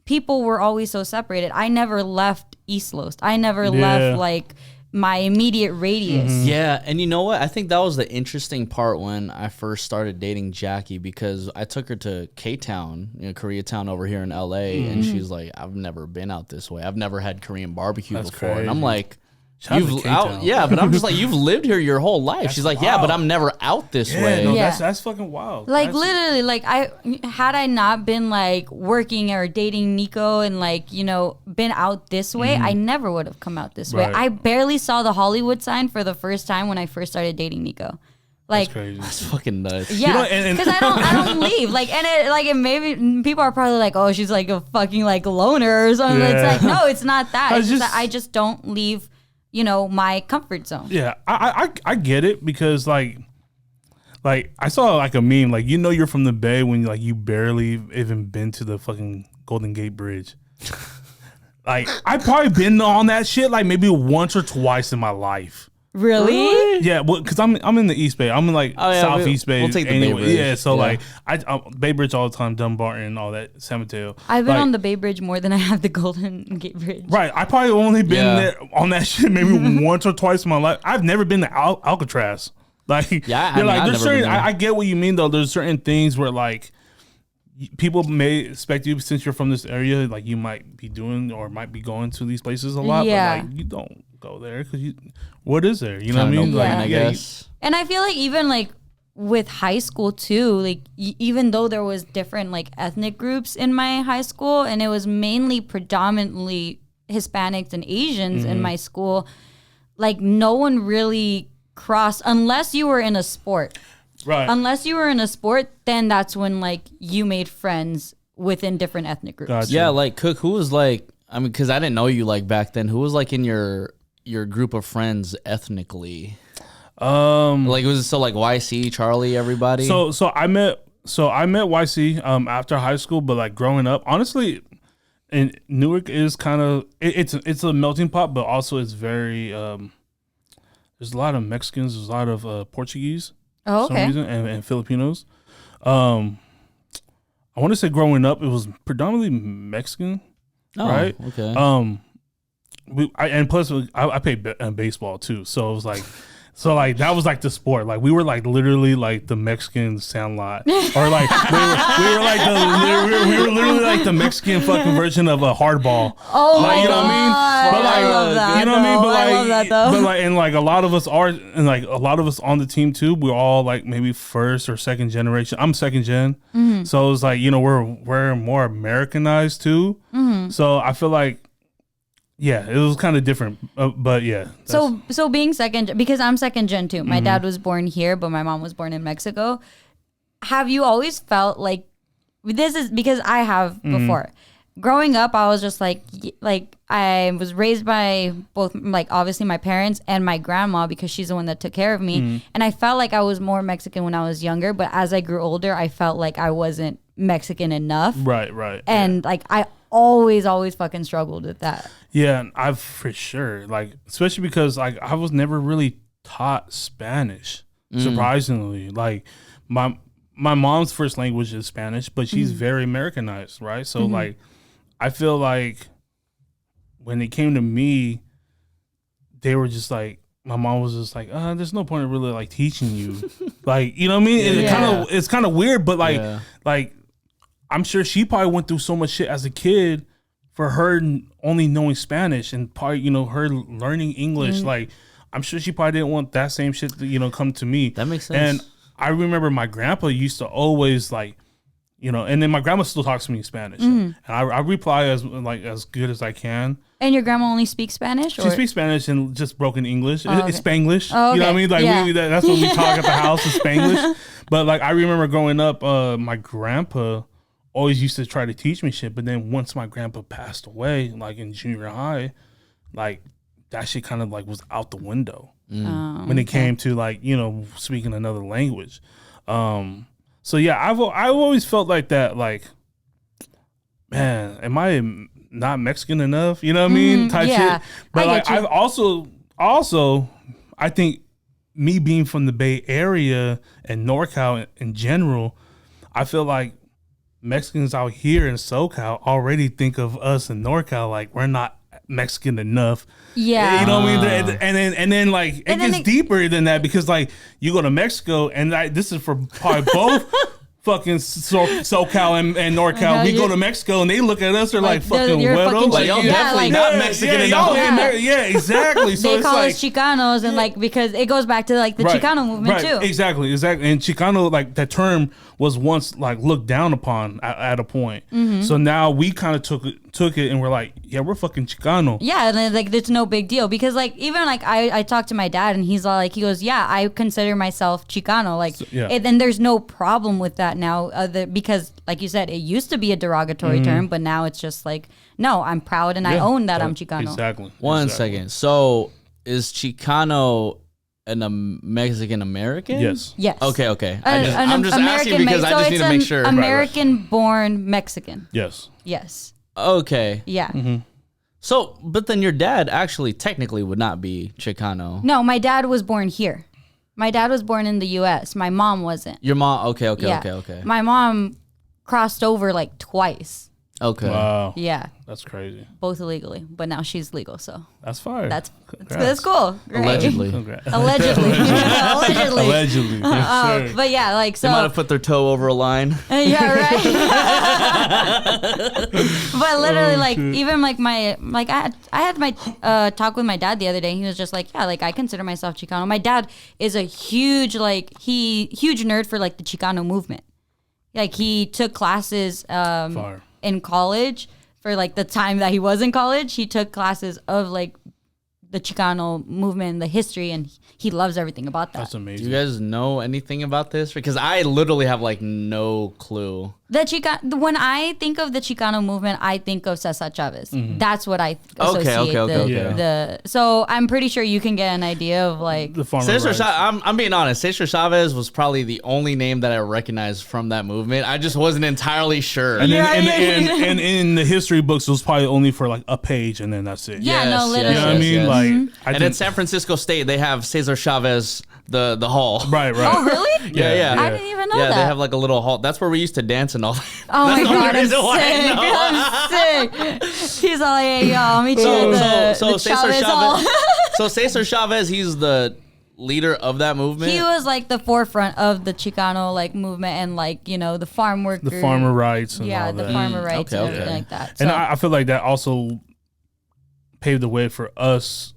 people were always so separated. I never left East Los. I never left my immediate radius.
Yeah, and you know what? I think that was the interesting part when I first started dating Jackie, because I took her to K-Town, Koreatown over here in LA, and she's like, I've never been out this way. I've never had Korean barbecue
That's
before. And
crazy.
I'm like,
Shout out to K-Town.
Yeah, but I'm just like, you've lived here your whole life.
That's
She's like,
wild.
yeah, but I'm never out this way.
No,
Yeah.
that's fucking wild.
Like
That's-
literally, like I not been like working or dating Nico and like, you know, been out this way, I never would have come out this way.
Right.
I barely saw the Hollywood sign for the first time when I first started dating Nico. Like,
That's crazy.
It's fucking nuts.
yeah,
You know, and-
because I don't leave. Like, and it maybe people are probably like, oh, she's like a fucking like loner or something.
Yeah.
It's like, no, it's not that.
I
It's just
just-
that I just don't leave, you know, my comfort zone.
Yeah, I get it because like I saw like a meme like you're from the Bay when like you barely even been to the fucking Golden Gate Bridge. Like I've probably been on that shit like maybe once or twice in my life.
Really?
Yeah, well, because I'm in the East Bay. I'm in like
Oh, yeah,
Southeast Bay.
we'll take the Bay
anyway.
Bridge.
Yeah, so
Yeah.
like I Bay Bridge all the time, Dunbarton and all that, San Mateo.
I've been
Like,
on the Bay Bridge more than I have the Golden Gate Bridge.
Right, I probably only been
Yeah.
there on that shit maybe once or twice in my life. I've never been to Alcatraz. Like,
Yeah, I
you're
mean,
like
I've
there's
never been
certain.
there.
I get what you mean though. There's certain things where like people may expect you since you're from this area, like you might be doing or might be going to these places a lot.
Yeah.
But like you don't go there because what is there? You know what I
Kinda
mean?
no
Like,
plan, I
yeah, you-
guess.
And I feel like even like with high school too, like even though there was different like ethnic groups in my high school and it was mainly predominantly Hispanics and Asians in my school, like no one really crossed unless you were in a sport.
right.
Unless you were in a sport, then that's when like you made friends within different ethnic groups.
Gotcha.
Yeah, like Cook, who was like, I mean, because I didn't know you like back then. Who was like in your group of friends ethnically? Like was it so like YC, Charlie, everybody?
So I met YC after high school, but like growing up, honestly, and Newark is kind of it's a melting pot, but also it's very there's a lot of Mexicans, there's a lot of Portuguese
Oh,
for some
okay.
reason, and Filipinos. I want to say growing up, it was predominantly Mexican,
Oh,
right?
Okay.
And plus I played baseball too, so it was like. So like that was like the sport. Like we were like literally like the Mexican Sandlot, or like we were literally like the Mexican fucking version of a hardball.
Oh
Like,
my
you know what I mean?
God.
But like,
I love that.
you know what I mean? But
though.
like,
I love that though.
but like, and like a lot of us are, and like a lot of us on the team too. We're all like maybe first or second generation. I'm second gen,
Mm-hmm.
so it's like we're more Americanized too.
Mm-hmm.
So I feel like. Yeah, it was kind of different, but yeah.
So being second, because I'm second gen too.
Mm-hmm.
My dad was born here, but my mom was born in Mexico. Have you always felt like this is because I have
Mm-hmm.
before. Growing up, I was just like I was raised by both, like obviously my parents and my grandma because she's the one that took care of me.
Mm-hmm.
And I felt like I was more Mexican when I was younger, but as I grew older, I felt like I wasn't Mexican enough.
right.
And like I always fucking struggled with that.
Yeah, I've for sure, like especially because like I was never really taught Spanish. Surprisingly, like my mom's first language is Spanish, but she's very Americanized, right? So like, I feel like when it came to me, they were just like, my mom was just like, there's no point in really like teaching you, like you know what I mean?
Yeah.
It's kind of weird, but like
Yeah.
like I'm sure she probably went through so much shit as a kid for her only knowing Spanish and probably, her learning English. Like, I'm sure she probably didn't want that same shit to, come to me.
That makes sense.
And I remember my grandpa used to always like, and then my grandma still talks to me in Spanish. And I reply as good as I can.
And your grandma only speaks Spanish?
She speaks Spanish and just broken English.
okay.
It's Spanglish.
Oh,
You know what I
okay.
mean? Like
Yeah.
that's what we talk at the house is Spanglish. But like I remember growing up, my grandpa always used to try to teach me shit. But then once my grandpa passed away, like in junior high, like that shit kind of like was out the window when it came to like, speaking another language. So yeah, I've always felt like that, like, man, am I not Mexican enough? You know what I mean? Type
yeah,
shit. But
I
like
get you.
I've also I think me being from the Bay Area and Norcal in general, I feel like Mexicans out here in Socal already think of us in Norcal like we're not Mexican enough.
Yeah.
You know what I mean? And then like it
And then
gets deeper than that because like you go to Mexico and this is for probably fucking SoCal and Norcal. We go to Mexico and they look at us. They're like fucking weirdos.
Like, y'all definitely not Mexican enough.
Yeah, exactly. So
they
it's
call
like,
us Chicanos, and like because it goes back to like the Chicano movement too.
Exactly. And Chicano, like that term was once like looked down upon at a point. So now we kind of took it and we're like, yeah, we're fucking Chicano.
Yeah, and then, like it's no big deal because like even like I talked to my dad and he goes, yeah, I consider myself Chicano. Like, and there's no problem with that now because like you said, it used to be a derogatory term, but now it's just like, no, I'm proud and I own that I'm Chicano.
Exactly.
One second. So is Chicano a Mexican American?
Yes.
Yes.
Okay. I'm just asking because I just need to make sure.
American-born Mexican.
Yes.
Yes.
Okay.
Yeah.
So, but then your dad actually technically would not be Chicano.
No, my dad was born here. My dad was born in the U.S. My mom wasn't.
Your mom? Okay.
My mom crossed over like twice.
Okay.
Wow.
Yeah.
That's crazy.
Both illegally, but now she's legal, so
that's fire.
That's cool. Great.
Allegedly.
Allegedly.
Allegedly. Yes,
but yeah, like so.
They might have put their toe over a line.
Yeah, right. But literally, like even like I had my talk with my dad the other day. And he was just like, yeah, like I consider myself Chicano. My dad is a huge nerd for like the Chicano movement. Like he took classes in college. For like the time that he was in college, he took classes of like the Chicano movement, the history, and he loves everything about that.
That's amazing.
Do you guys know anything about this? Because I literally have like no clue.
When I think of the Chicano movement, I think of Cesar Chavez. That's what I associate.
Okay.
So I'm pretty sure you can get an idea of like
the farmer.
I'm being honest. Cesar Chavez was probably the only name that I recognized from that movement. I just wasn't entirely sure.
And then in the history books, it was probably only for like a page, and then that's it.
Yeah, no, literally.
You know what I mean? Like,
and in San Francisco State, they have Cesar Chavez, the hall.
Right.
Oh, really?
Yeah.
I didn't even know that.
Yeah, they have like a little hall. That's where we used to dance and all that.
Oh my God, I'm sick. He's all like, hey, yo, I'll meet you at the Chavez hall.
So Cesar Chavez, he's the leader of that movement.
He was like the forefront of the Chicano like movement and like, you know, the farm workers.
The farmer rights and all that.
Yeah, the farmer rights and everything like that. So.
And I feel like that also paved the way for us,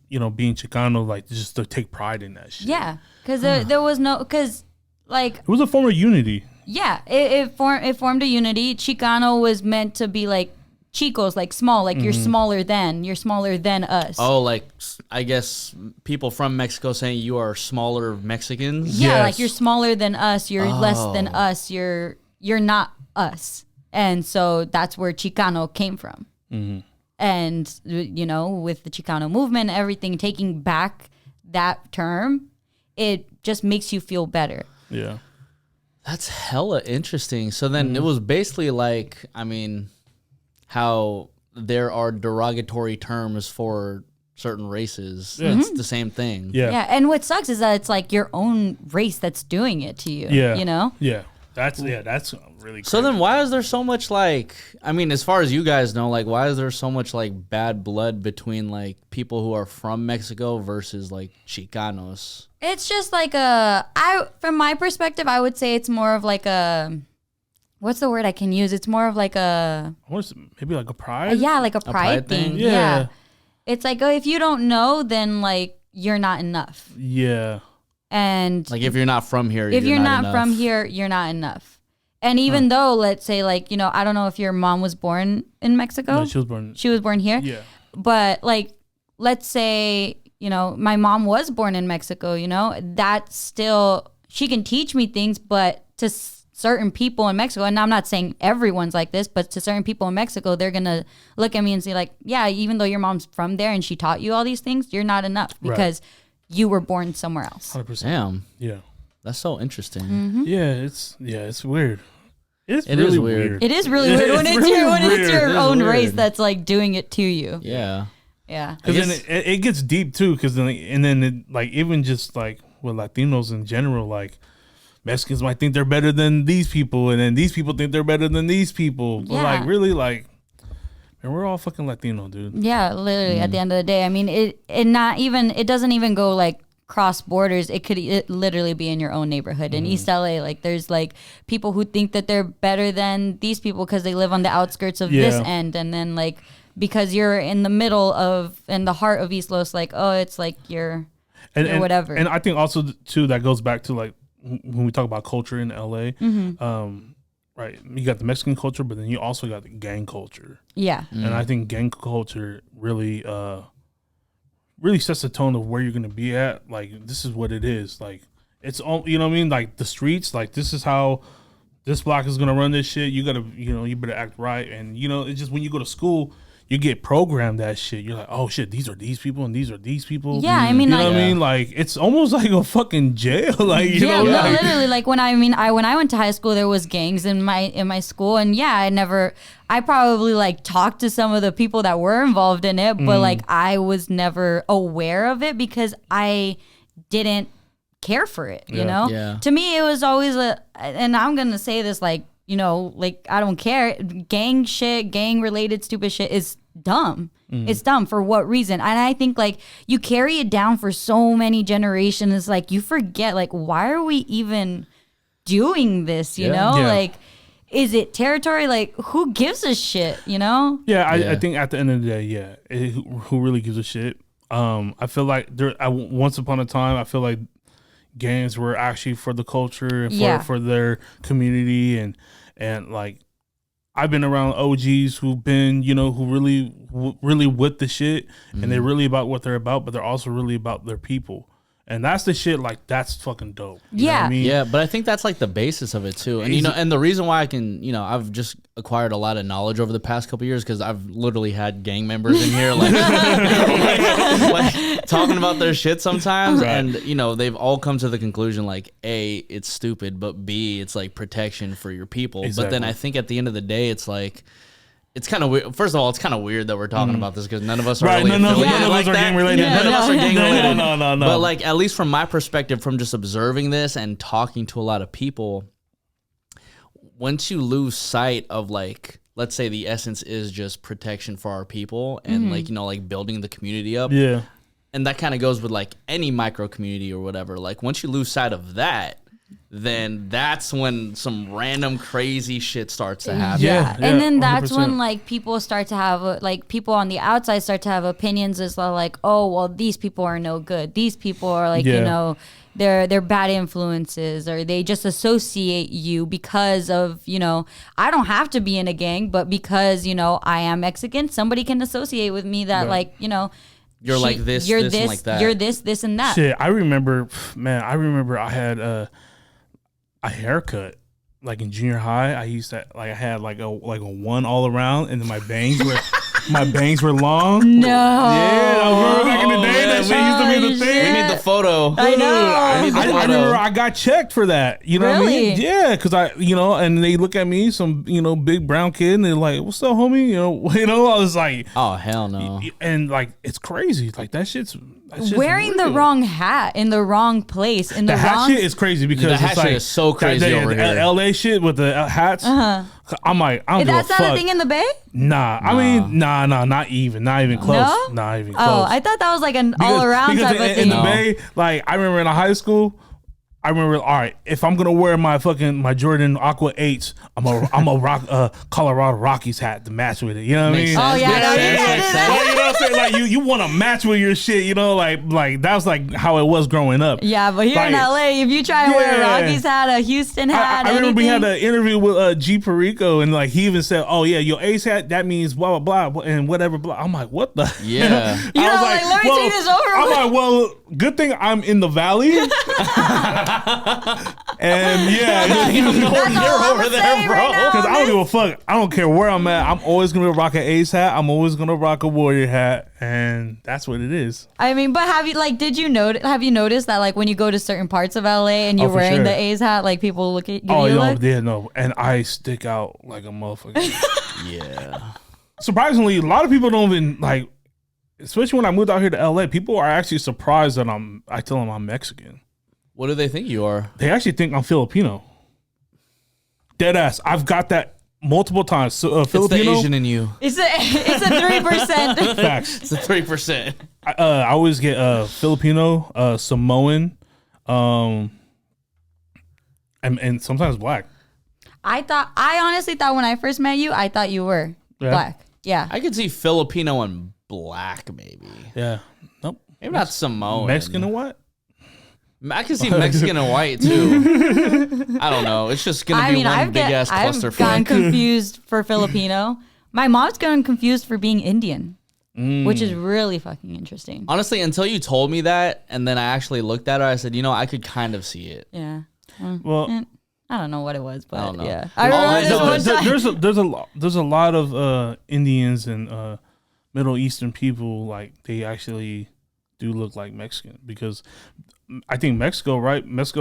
you know, being Chicano, like just to take pride in that shit.
Yeah, because there was no, because like.
It was a form of unity.
Yeah, it formed a unity. Chicano was meant to be like chicos, like small, like you're smaller than us.
Oh, like I guess people from Mexico saying you are smaller Mexicans.
Yeah,
Yes.
like you're smaller than us. You're less than us. You're not us, and so that's where Chicano came from. And you know, with the Chicano movement, everything taking back that term, it just makes you feel better.
Yeah.
That's hella interesting. So then it was basically like, I mean, how there are derogatory terms for certain races. Yeah. It's the same thing.
Yeah. And what sucks is that it's like your own race that's doing it to you.
Yeah.
You know?
Yeah. That's really crazy.
So then why is there so much like, I mean, as far as you guys know, like why is there so much like bad blood between like people who are from Mexico versus like Chicanos?
It's just like from my perspective, I would say it's more of like a, what's the word I can use? It's more of like a,
maybe like a pride?
Yeah, like a pride thing. Yeah. It's like, if you don't know, then like you're not enough.
Yeah.
And
like if you're not from here,
if you're not from here, you're not enough. And even though, let's say, like, you know, I don't know if your mom was born in Mexico.
No, she was born
here.
Yeah.
But like, let's say, you know, my mom was born in Mexico, you know, that's still, she can teach me things, but to certain people in Mexico, and I'm not saying everyone's like this, but to certain people in Mexico, they're going to look at me and say like, yeah, even though your mom's from there and she taught you all these things, you're not enough because you were born somewhere else.
100%.
Damn.
Yeah.
That's so interesting.
Mm-hmm.
Yeah, it's weird.
It is weird.
It is really weird when it's your own race that's like doing it to you.
Yeah.
Yeah.
Because then it gets deep too. Because then even just like with Latinos in general, like Mexicans might think they're better than these people, and then these people think they're better than these people. But like really, like, man, we're all fucking Latino, dude.
Yeah, literally. At the end of the day, I mean, it doesn't even go like cross borders, it could literally be in your own neighborhood. In East LA, like there's like people who think that they're better than these people because they live on the outskirts of this end, and then like because you're in the middle of in the heart of East Los, like it's like you're or whatever.
And I think also too that goes back to like when we talk about culture in LA. Right, you got the Mexican culture, but then you also got the gang culture. Yeah, and I think gang culture really, really sets the tone of where you're gonna be at. Like, this is what it is. Like, it's all, you know what I mean. Like the streets, like this is how this block is gonna run this shit. You gotta, you better act right. And it's just when you go to school, you get programmed that shit. You're like, oh shit, these are these people and these are these people.
Yeah, I mean,
you know what I mean? Like, it's almost like a fucking jail. Like, you know, like,
literally. Like when I went to high school, there was gangs in my school, and I probably like talked to some of the people that were involved in it, but like I was never aware of it because I didn't care for it. You know, to me it was always and I'm gonna say this like I don't care. Gang shit, gang related stupid shit is dumb. It's dumb for what reason? And I think like you carry it down for so many generations. It's like you forget like why are we even doing this? You know, like is it territory? Like who gives a shit? You know?
Yeah, I think at the end of the day, who really gives a shit? I feel like once upon a time, I feel like gangs were actually for the culture and for their community and like I've been around OGs who've been, who really with the shit and they're really about what they're about, but they're also really about their people. And that's the shit, like, that's fucking dope. You know what I mean?
Yeah, but I think that's like the basis of it too. And and the reason why I can, I've just acquired a lot of knowledge over the past couple of years because I've literally had gang members in here like, like talking about their shit sometimes. Right. And, they've all come to the conclusion like, A, it's stupid, but B, it's like protection for your people. Exactly. But then I think at the end of the day, it's like, it's kind of weird. First of all, it's kind of weird that we're talking about this because none of us are really affiliated
none of us are gang related.
None of us are gang related.
No.
But like, at least from my perspective, from just observing this and talking to a lot of people, once you lose sight of like, let's say the essence is just protection for our people and like, like building the community up. Yeah. And that kind of goes with like any micro community or whatever. Like once you lose sight of that, then that's when some random crazy shit starts to happen.
Yeah. And then that's 100%. When like people start to have like people on the outside start to have opinions as well, like, oh well, these people are no good. These people are like, they're bad influences, or they just associate you because of, I don't have to be in a gang, but because, I am Mexican, somebody can associate with me that like,
you're like this,
you're
this, and like that.
You're this, and that.
Shit, I remember I had a haircut like in junior high. I used to I had like a one all around, and then my bangs were long.
No.
Yeah, I remember back in the day that shit used to be the thing.
We need the photo.
I know.
I remember I got checked for that. You know what I mean? Yeah, because and they look at me, some big brown kid, and they're like, "What's up, homie?" I was like,
"Oh hell no!"
And like, it's crazy. Like that shit's
wearing
real.
The wrong hat in the wrong place in the
hat
wrong.
Shit is crazy because
the hat
it's like,
shit is so crazy over here.
LA shit with the hats. I'm like, I don't give a fuck.
That's not a thing in the Bay?
Nah, I mean, not even close.
No?
Not even close.
Oh, I thought that was like an all around type of thing.
In the Bay, like I remember in high school, all right, if I'm gonna wear my Jordan Aqua 8s, I'm a rock Colorado Rockies hat to match with it. You know what I mean?
Oh yeah,
you know what I'm saying? Like you want to match with your shit. Like that's like how it was growing up.
Yeah, but here in LA, if you try to wear a Rockies hat, a Houston hat,
I remember we had an interview with G Perico, and like he even said, "Oh yeah, your Ace hat, that means blah blah blah and whatever blah." I'm like, what the?
Yeah.
I was like, let me take this over.
I'm like, well, good thing I'm in the valley. And yeah,
you're over there, bro.
Because I don't give a fuck. I don't care where I'm at. I'm always gonna rock an Ace hat. I'm always gonna rock a Warrior hat, and that's what it is.
I mean, but have you noticed that like when you go to certain parts of LA and you're wearing the A's hat, like people look at you?
No, and I stick out like a motherfucker.
Yeah.
Surprisingly, a lot of people don't even like. Especially when I moved out here to LA, people are actually surprised that I tell them I'm Mexican.
What do they think you are?
They actually think I'm Filipino. Dead ass. I've got that multiple times. So,
It's
Filipino.
the Asian in you.
It's a 3%.
Facts.
It's the 3%.
I always get Filipino, Samoan, and sometimes black.
I honestly thought when I first met you, I thought you were black. Yeah.
I could see Filipino and black, maybe.
Yeah. Nope.
Maybe not Samoan.
Mexican and what?
I can see Mexican and white too. I don't know. It's just gonna be one big ass clusterfuck.
I've gotten confused for Filipino. My mom's gotten confused for being Indian, which is really fucking interesting.
Honestly, until you told me that, and then I actually looked at her, I said, I could kind of see it.
Yeah.
Well,
I don't know what it was, but
I don't know.
yeah. I remember this one time.
there's a lot of Indians and Middle Eastern people, like they actually do look like Mexican, because I think Mexico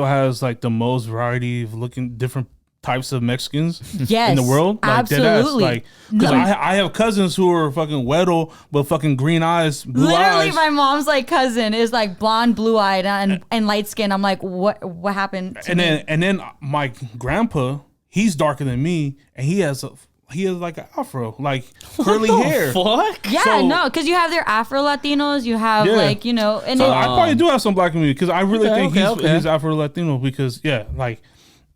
has like the most variety of looking different types of Mexicans in the world. Like,
absolutely.
Like, because I have cousins who are fucking weddle with fucking green eyes, blue
Literally,
eyes.
my mom's like cousin is like blonde, blue eyed, and light skin. I'm like, what happened? To me?
And then my grandpa, he's darker than me, and he has like an afro, like curly hair.
Fuck.
Yeah, because you have their Afro Latinos, you have and
So I probably do have some black in me, because I really think he's
okay.
Afro Latino, because like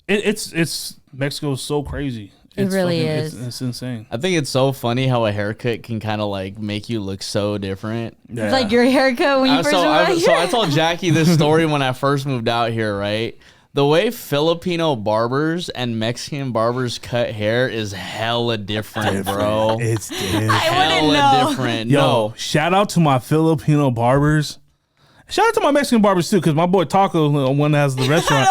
it's Mexico's so crazy.
It really is.
It's insane.
I think it's so funny how a haircut can kind of like make you look so different.
It's like your haircut when you first moved out here.
So I told Jackie this story when I first moved out here, right? The way Filipino barbers and Mexican barbers cut hair is hella different, bro.
It's different.
I wouldn't know.
Different.
Yo, shout out to my Filipino barbers. Shout out to my Mexican barbers too, because my boy Taco, the one that has the restaurant.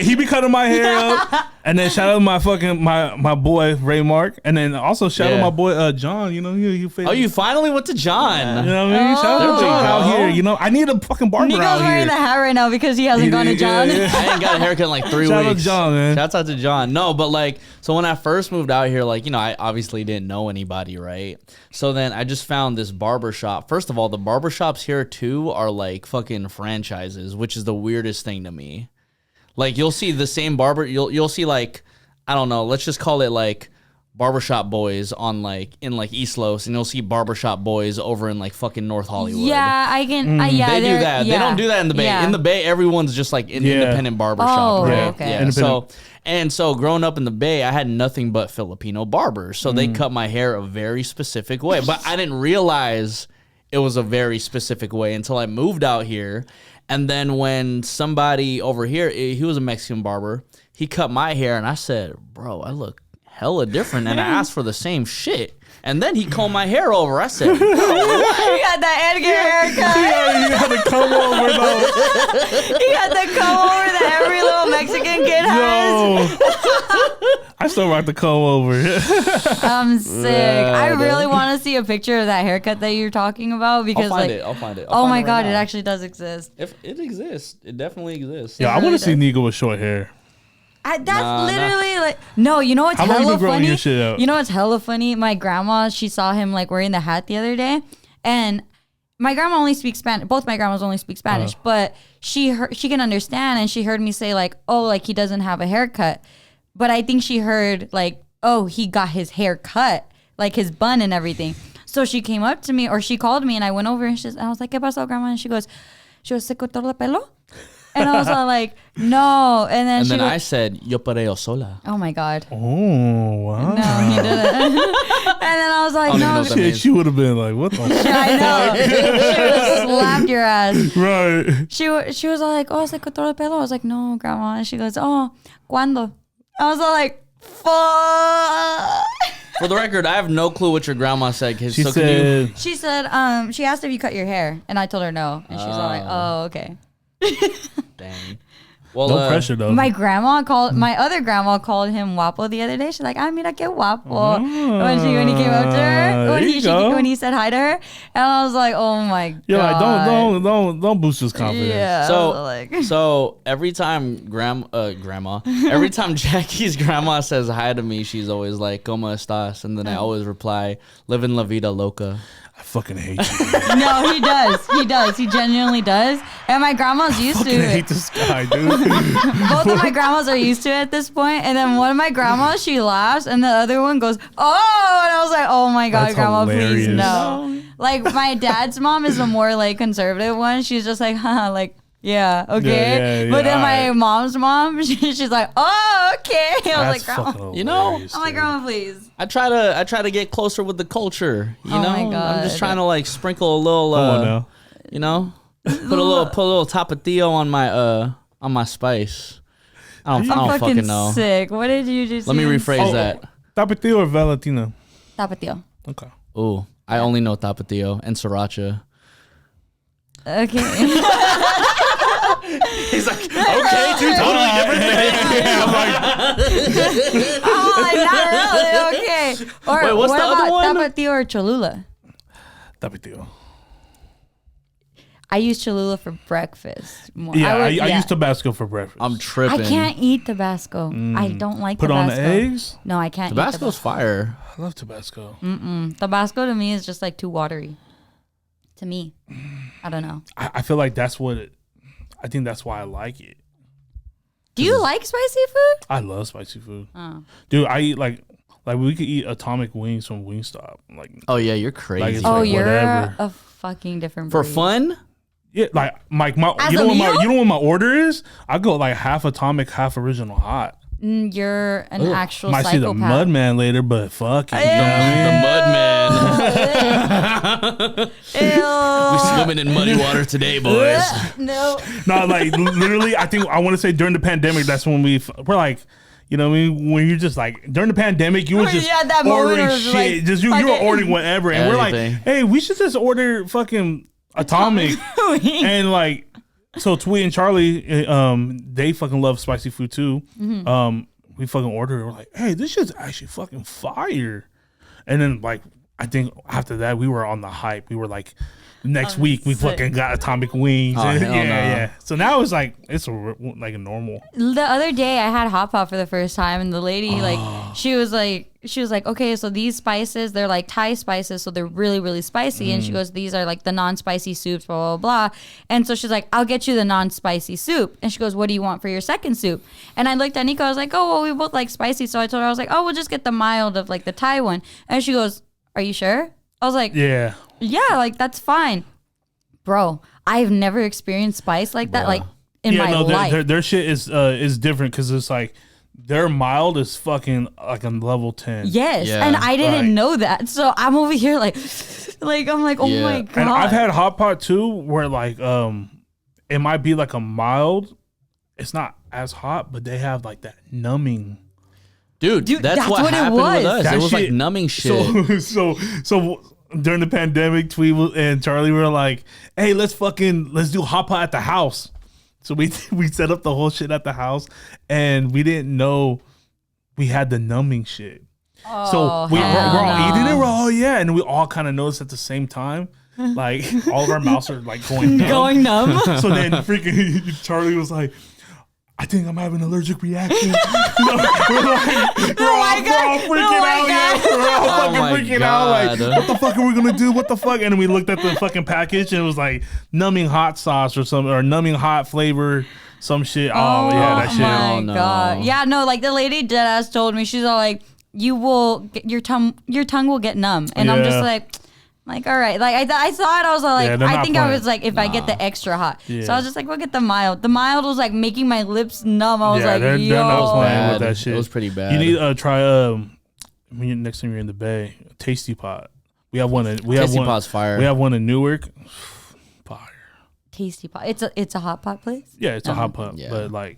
He be cutting my hair up. And then shout out to my fucking my boy Ray Mark, and then also shout out to my boy John. He
Oh, you finally went to John.
You know what I mean? Shout out to John out here. I need a fucking barber
Nico's
out
wearing
here.
the hat right now because he hasn't gone to John.
I ain't got a haircut in like 3
Shout out
weeks.
to John, man.
Shouts out to John. No, but like, so when I first moved out here, like, I obviously didn't know anybody, right? So then I just found this barbershop. First of all, the barbershops here too are like fucking franchises, which is the weirdest thing to me. Like, you'll see the same barber, you'll see like, I don't know, let's just call it like Barbershop Boys on like in like East Los, and you'll see Barbershop Boys over in like fucking North Hollywood.
Yeah, I can.
They do that.
Yeah.
They don't do that in the Bay.
Yeah.
In the Bay, everyone's just like an independent barbershop, right?
Okay.
Yeah. So growing up in the Bay, I had nothing but Filipino barbers. So they cut my hair a very specific way. But I didn't realize it was a very specific way until I moved out here. And then when somebody over here, he was a Mexican barber, he cut my hair, and I said, bro, I look hella different. And I asked for the same shit. And then he combed my hair over. I said, bro, what?
You got that Edgar haircut.
You had to come over though.
You got the comb over that every little Mexican kid has.
I still rock the comb over.
I'm sick. I really want to see a picture of that haircut that you're talking about, because
I'll find it.
Oh my god, it actually does exist.
If it exists, it definitely exists.
Yeah, I want to see Nico with short hair.
That's literally like, no, you know what's
How long you
hella
been growing
funny?
your shit out?
You know what's hella funny? My grandma, she saw him like wearing the hat the other day, and my grandma only speaks Spanish. Both my grandmas only speak Spanish, but she can understand, and she heard me say like, oh, like he doesn't have a haircut, but I think she heard like, oh, he got his hair cut, like his bun and everything. So she came up to me, or she called me, and I went over, and I was like, ¿Qué pasó, grandma? And she goes, ¿Se cortó el pelo? And I was all like, no. And then
I said, yo pareo sola.
oh my god.
Oh, wow.
No, he didn't. And then I was like, no.
Shit, she would have been like, what the fuck?
I know. She would have slapped your ass.
Right.
She was all like, oh, se cortó el pelo. I was like, no, grandma. And she goes, oh, ¿cuándo? I was all like, fuck.
For the record, I have no clue what your grandma said.
She said,
She said, she asked if you cut your hair. And I told her no. And she's all like, oh, okay.
Dang. Well,
no pressure though.
My other grandma called him guapo the other day. She's like, "Ay, mira qué guapo." When he came up to her, when he said hi to her, and I was like, "Oh my god!"
You're like, don't boost his confidence.
Yeah.
So every time every time Jackie's grandma says hi to me, she's always like, "¿Cómo estás?" And then I always reply, "Living la vida loca."
I fucking hate you.
No, he does. He genuinely does. And my grandma's used to
I
it.
hate this guy, dude.
Both of my grandmas are used to it at this point, and then one of my grandmas, she laughs, and the other one goes, "Oh!" And I was like, "Oh my god,
That's
grandma,
hilarious.
please no." Like my dad's mom is a more like conservative one. She's just like, "Huh," like. Yeah, okay.
Yeah,
but then my
alright.
mom's mom, she's like, "Oh, okay." I was like, "Grandma."
fucking
You know?
hilarious,
I'm like,
dude.
"Grandma, please."
I try to get closer with the culture. You
Oh
know,
my
I'm just
God.
trying to like sprinkle a little.
Come on now.
You know, put a little tapatio on my spice. I don't
I'm
fucking know.
sick. What did you just
Let me rephrase that.
Tapatio or Valentina?
Tapatio.
Okay.
Ooh, I only know tapatio and sriracha.
Okay.
He's like, okay, two totally different things.
Oh, not really. Okay. Or
Wait, what's
what
the other
about
one?
tapatio or Cholula?
Tapatio.
I use Cholula for breakfast. More.
Yeah, I
yeah.
use Tabasco for breakfast.
I'm tripping.
I can't eat Tabasco. I don't like
Put on
Tabasco.
the eggs.
No, I can't
Tabasco's fire.
I love Tabasco.
eat Tabasco to me is just like too watery. To me. I don't know.
I feel like that's what it. I think that's why I like it.
Do you like spicy food?
I love spicy food,
Oh.
dude. I eat like we could eat atomic wings from Wingstop. Like
Oh yeah, you're crazy.
It's
Oh,
like
you're
whatever.
a fucking different
For
breed.
fun?
yeah, like my
As
you
a
know what
meal?
you know what my order is? I go like half atomic, half original hot.
You're an actual
Might see the
psychopath.
mud man later, but fuck it. You
The
know what I mean?
mud man. We
Ew.
swimming in muddy water today, boys.
No.
No, like literally, I think I want to say during the pandemic, that's when we're like, you know, what I mean, when you're just like during the pandemic, you were
When
just
you had that moment
ordering
where it was
shit.
like,
Just you
fuck
were
it.
ordering whatever, and we're like,
Anything.
hey, we should just order fucking atomic, and like, so Twee and Charlie, they fucking love spicy food too.
Mm-hmm.
We fucking ordered. We're like, hey, this shit's actually fucking fire. And then like, I think after that, we were on the hype. We were like, next week we
sick.
fucking got atomic wings.
Oh,
And
hell
yeah,
no.
yeah. So now it's like like a normal.
The other day I had hot pot for the first time, and the lady she was like, okay, so these spices, they're like Thai spices, so they're really, really spicy. And she goes, these are like the non-spicy soups, blah, blah, blah. And so she's like, I'll get you the non-spicy soup. And she goes, what do you want for your second soup? And I looked at Nico, I was like, oh, well, we both like spicy. So I told her, I was like, oh, we'll just get the mild of like the Thai one. And she goes, are you sure? I was like,
Yeah.
yeah, like that's fine. Bro, I've never experienced spice like that, like in my life.
Their shit is different because it's like their mild is fucking like on level 10.
Yes,
Yeah.
and I didn't
Right.
know that. So I'm over here like I'm like, oh
Yeah.
my
And
god.
And I've had hot pot too, where like it might be like a mild. It's not as hot, but they have like that numbing.
Dude, that's
that's
what
what it
happened
was.
with us.
That
It was like
shit-
numbing shit.
So during the pandemic, Tweet and Charlie were like, "Hey, let's do hot pot at the house." So we set up the whole shit at the house, and we didn't know we had the numbing shit. So we're all eating it. We're all and we all kind of noticed at the same time. Like all of our mouths are like going numb.
going numb.
So then freaking Charlie was like, I think I'm having an allergic reaction. We're all freaking out. Yeah, we're all fucking
my
freaking out. Like,
God.
what the fuck are we gonna do? What the fuck? And then we looked at the fucking package and it was like numbing hot sauce or something, or numbing hot flavor, some shit. Oh, yeah, that shit.
my
Oh, no.
god. Yeah, no, like the lady deadass told me, she's all like, you will get your tongue will get numb. And I'm just
Yeah.
like, all right. Like I saw it, I was like,
Yeah, they're
I
not
think I
playing.
was like, if I get the extra hot.
Yeah.
So I was just like, we'll get the mild. The mild was like making my lips numb. I was
Yeah,
like,
they're not
yo.
playing
Bad.
with that shit.
It was pretty bad.
You need to try when you next time you're in the Bay, Tasty Pot. We have one.
Tasty Pot's fire.
We have one in Newark. Fire.
Tasty pot. It's a hot pot place.
Yeah, it's a hot pot,
Yeah.
but like,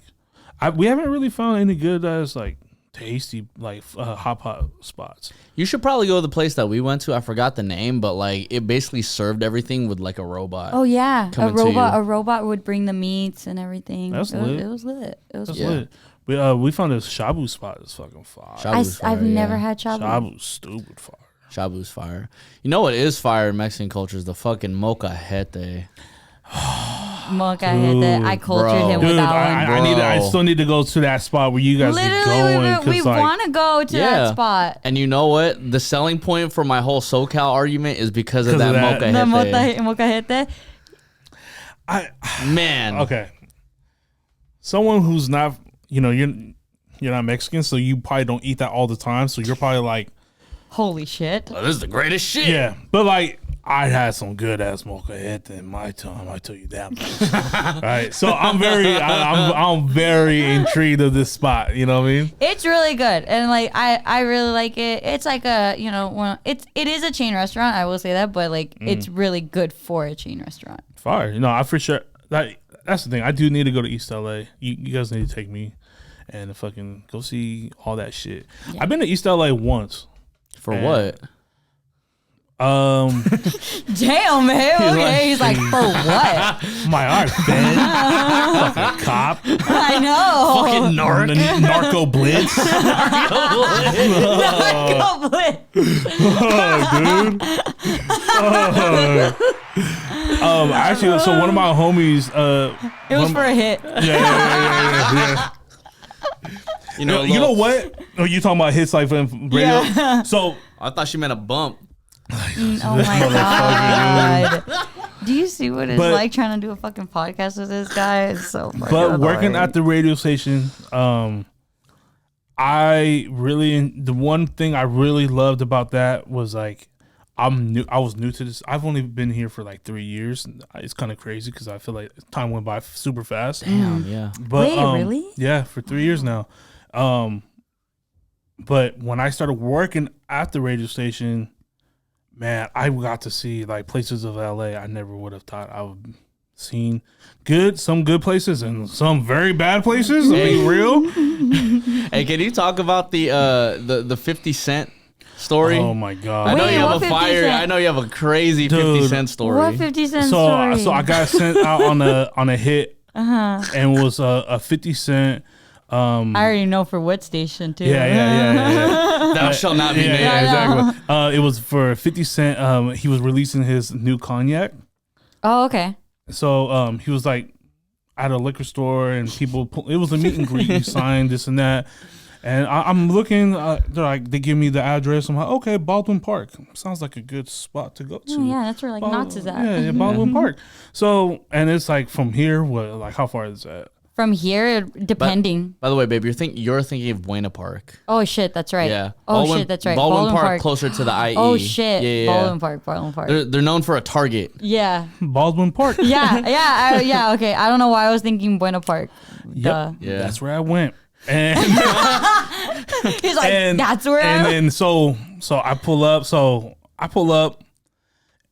we haven't really found any good as like tasty like hot pot spots.
You should probably go to the place that we went to. I forgot the name, but like it basically served everything with like a robot.
Oh yeah,
Coming to
a
you.
robot would bring the meats and everything.
That's
it
lit.
Was lit. It was
That's
lit.
lit. We found this shabu spot. It's fucking fire.
Shabu's fire,
I've never
yeah.
had shabu.
Shabu's stupid fire.
Shabu's fire. You know what is fire in Mexican culture is the fucking molcajete.
Mocha hit that. I cultured
bro.
him
Dude,
with that one.
I
Bro.
still need to go to that spot where you guys
Literally,
be going.
we
'cause, like,
want to go to that spot.
And you know what? The selling point for my whole SoCal argument is because of
'Cause
that
of that.
The
molcajete.
mocha hit.
I
Man.
okay. someone who's not, you're not Mexican, so you probably don't eat that all the time. So you're probably like,
holy shit.
Oh, this is the greatest shit.
yeah. But like, I had some good ass molcajete in my time. I tell you that much. Right. So I'm very intrigued of this spot. You know what I mean?
It's really good, and like I really like it. It's like a it is a chain restaurant. I will say that, but like it's really good for a chain restaurant.
Fire. I for sure that's the thing. I do need to go to East LA. You guys need to take me and fucking go see all that shit. Yeah. I've been to East LA once.
For what?
Damn, man. Okay, he's like, for what?
My art, Ben. Fucking cop.
I know.
Fucking
narco blitz.
Narco blitz.
Oh, dude. Actually, so one of my homies.
It was for a hit.
Yeah. You know what? Oh, you talking about hits like from radio?
Yeah.
So
I thought she meant a bump.
Oh my god! Do you see what it's like trying to do a fucking podcast with this guy? It's so fucking
But working at the radio station, the one thing I really loved about that was like I was new to this. I've only been here for like 3 years. It's kind of crazy because I feel like time went by super fast.
Damn, yeah.
But,
wait, really?
Yeah, for 3 years now. But when I started working at the radio station, man, I got to see like places of LA I never would have thought I would seen. Some good places and some very bad places. I mean, real.
Hey, can you talk about the 50 Cent story?
Oh my god!
I know
Wait,
you have
what
a
50
fire.
Cent?
I know you have a crazy 50 Cent story.
What 50 Cent story?
So I got sent out on a hit, and it was a 50 Cent.
I already know for what station too.
Yeah.
Thou shall not be named.
Yeah, exactly. It was for 50 Cent. He was releasing his new cognac.
Oh, okay.
So he was like at a liquor store, and it was a meet and greet. You signed this and that, and I'm looking. They give me the address. I'm like, okay, Baldwin Park sounds like a good spot to go to.
Oh, yeah, that's where like Knott's is at.
Yeah, Baldwin Park. So, and it's like from here. Like how far is that?
From here, depending.
By the way, babe, you're thinking of Buena Park.
Oh shit, that's right.
Yeah.
Shit, that's right.
Baldwin Park closer to the IE.
Oh shit.
Yeah.
Baldwin Park.
They're known for a Target.
Yeah.
Baldwin Park.
Yeah. Okay. I don't know why I was thinking Buena Park.
Yep.
Yeah.
That's where I went. And
he's like, that's where.
And then so I pull up.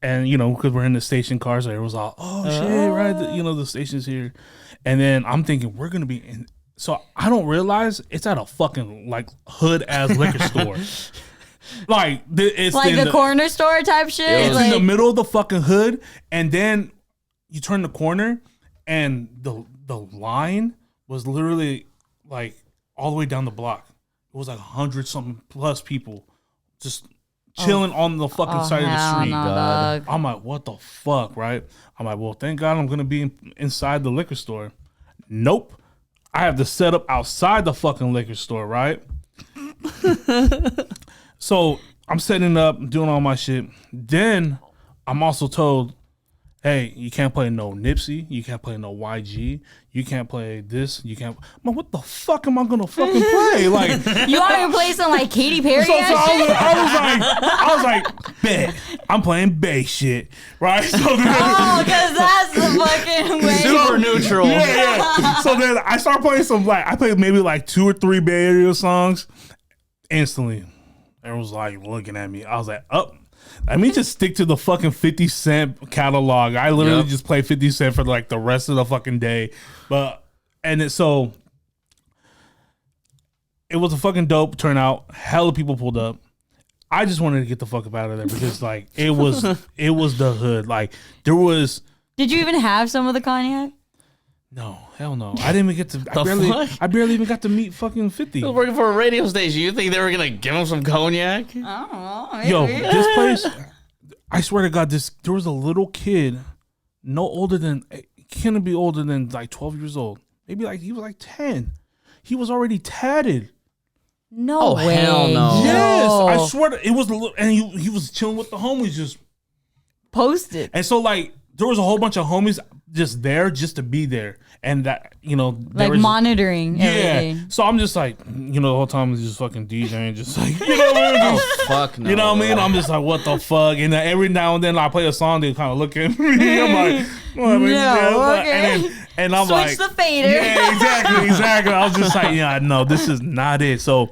And because we're in the station cars, so it was all, oh shit, right? The station's here. And then I'm thinking we're gonna be in. So I don't realize it's at a fucking like hood ass liquor store. Like it's
like the corner store type shit.
It's in the middle of the fucking hood, and then you turn the corner, and the line was literally like all the way down the block. It was like 100-something plus people just chilling on the fucking side of the street.
No,
I'm like, what the fuck, right? I'm like, well, thank God I'm gonna be inside the liquor store. Nope, I have to set up outside the fucking liquor store, right? So I'm setting up, doing all my shit. Then I'm also told, hey, you can't play no Nipsey, you can't play no YG, you can't play this, you can't. Man, what the fuck am I gonna fucking play? Like,
you want me to play some like Katy Perry?
So I was like, bet I'm playing bass shit, right? So
because that's the fucking way.
Super neutral.
Yeah. So then I start playing I played maybe like 2 or 3 Bay Area songs. Instantly, everyone was like looking at me. I was like, let me just stick to the fucking 50 Cent catalog. I literally just play 50 Cent for like the rest of the fucking day. So it was a fucking dope turnout. Hella people pulled up. I just wanted to get the fuck up out of there because like it was the hood. Like there was.
Did you even have some of the cognac?
No, hell no. I didn't even get to. I barely even got to meet fucking 50.
He was working for a radio station. You think they were gonna give him some cognac?
I don't know.
Yo, this place. I swear to God, there was a little kid, couldn't be older than like 12 years old. Maybe like he was like 10. He was already tatted.
No way.
Hell no.
Yes, I swear it was the little, and he was chilling with the homies, just
posted.
And so like there was a whole bunch of homies just there just to be there. And that,
like monitoring everything.
So I'm just like, the whole time I was just fucking DJing, just like, what I mean?
Oh, fuck no.
You know what I mean? I'm just like, what the fuck? And then every now and then I play a song, they kind of look at me. I'm like, what?
No, okay.
And I'm
Switch
like,
the fader.
yeah, exactly. I was just like, yeah, no, this is not it. So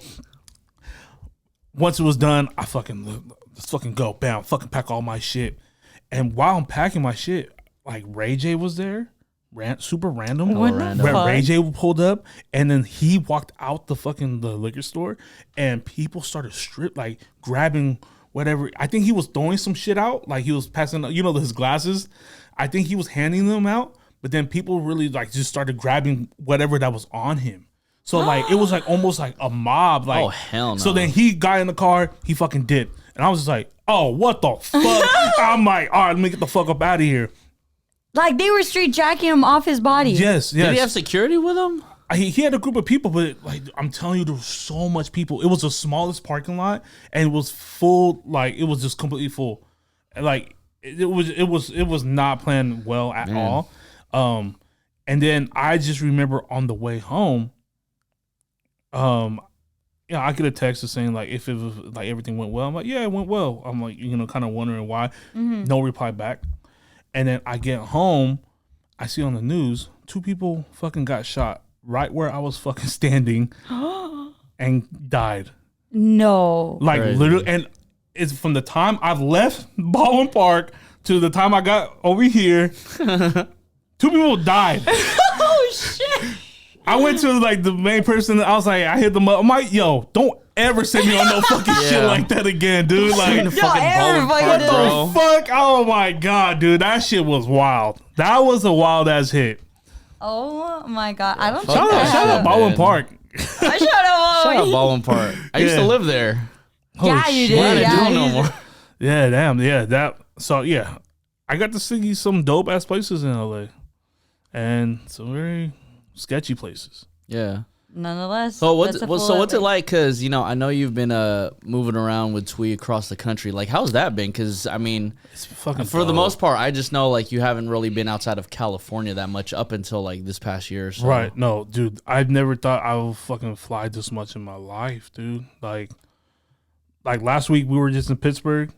once it was done, I fucking, let's fucking go. Bam, fucking pack all my shit. And while I'm packing my shit, like Ray J was there. Super random.
What the fuck?
Ray J pulled up, and then he walked out the liquor store, and people started grabbing whatever. I think he was throwing some shit out, like he was passing, his glasses. I think he was handing them out, but then people really just started grabbing whatever that was on him. So it was almost like a mob. Like,
oh hell no.
So then he got in the car, he fucking dipped, and I was just like, oh, what the fuck? I'm like, all right, let me get the fuck up out of here.
Like they were street jacking him off his body.
Yes.
Did he have security with him?
He had a group of people, but I'm telling you, there was so much people. It was the smallest parking lot, and it was full. It was just completely full. It was not planned well at all. And then I just remember on the way home, I get a text saying if it was everything went well. I'm like, yeah, it went well. I'm like, kind of wondering why. Mm-hmm. No reply back. And then I get home, I see on the news 2 people fucking got shot right where I was fucking standing and died.
No.
Crazy. Literally, and it's from the time I've left Baldwin Park to the time I got over here, 2 people died.
Oh shit.
I went to the main person. I was like, I hit them up. I'm like, yo, don't ever send me on no fucking shit like that again, dude. Like,
the fucking
what the fuck? Oh my god, dude, that shit was wild. That was a wild ass hit.
Oh my god, I don't.
Shout out Baldwin Park.
Shout
out Baldwin Park. I used to live there.
Yeah, you did.
I don't no more.
Yeah, damn. Yeah, that. So yeah, I got to see some dope ass places in LA, and some very sketchy places.
Yeah. Nonetheless.
So what's it like? Because I know you've been moving around with Twee across the country. Like, how's that been? Because I mean,
it's fucking
for the most part, I just know you haven't really been outside of California that much up until this past year. So.
Right? No, dude, I've never thought I would fucking fly this much in my life, dude. Like last week we were just in Pittsburgh,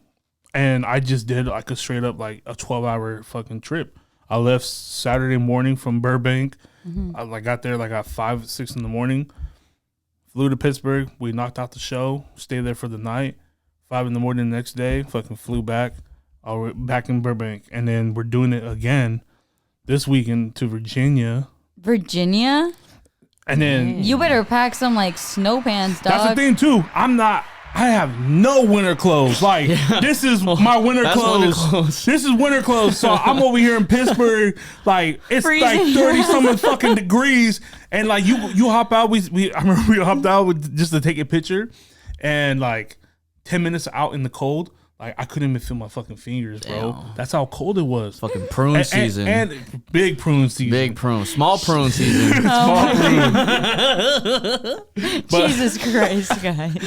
and I just did a straight up a 12-hour fucking trip. I left Saturday morning from Burbank. Mm-hmm. I got there at 5, 6 in the morning. Flew to Pittsburgh. We knocked out the show. Stayed there for the night. 5 in the morning the next day. Fucking flew back. We're back in Burbank, and then we're doing it again this weekend to Virginia.
Virginia.
And then
you better pack some snow pants, dog.
That's the thing too. I have no winter clothes. This is my winter clothes. This is winter clothes. So I'm over here in Pittsburgh. It's
freezing.
30 something fucking degrees. And you hop out. I remember we hopped out just to take a picture. And 10 minutes out in the cold. I couldn't even feel my fucking fingers, bro.
Damn.
That's how cold it was.
Fucking prune season.
And big prune season.
Big prune. Small prune season.
Small prune.
Jesus Christ, guys.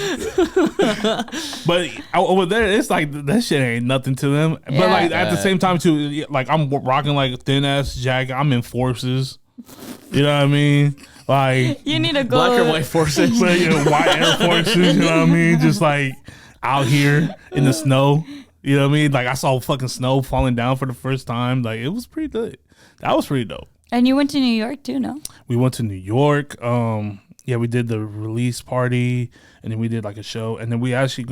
But over there, it's that shit ain't nothing to them. But at the same time, too, I'm rocking thin ass jacket. I'm in forces. You know what I mean?
You need to go.
Black or white forces.
White Air Forces, you know what I mean? Just out here in the snow. You know what I mean? I saw fucking snow falling down for the first time. It was pretty good. That was pretty dope.
And you went to New York too, no?
We went to New York. Yeah, we did the release party, and then we did a show, and then we actually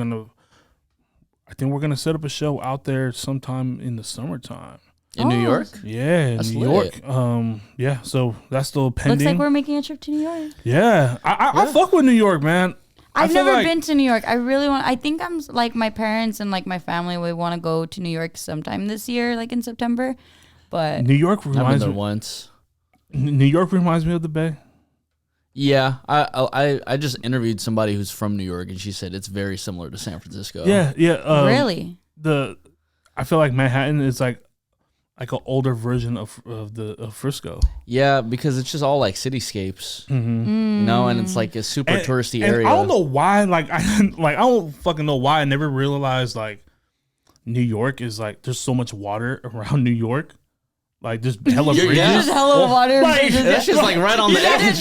I think we're gonna set up a show out there sometime in the summertime.
In New York?
Yeah,
That's
New
lit.
York. Yeah, so that's still pending.
Looks like we're making a trip to New York.
Yeah, I fuck with New York, man.
I've never been to New York. I really want. I think I'm my parents and my family would want to go to New York sometime this year, in September. But
New York
I've been
reminds
there
me.
once.
New York reminds me of the Bay.
Yeah, I just interviewed somebody who's from New York, and she said it's very similar to San Francisco.
Yeah.
Really?
I feel like Manhattan is an older version of Frisco.
Yeah, because it's just all cityscapes,
Mm-hmm.
and it's a super touristy
and
area.
I don't know why. I don't fucking know why. I never realized New York is there's so much water around New York. Like just hella bridges.
Just hella water.
Like,
That's just like right on the edge.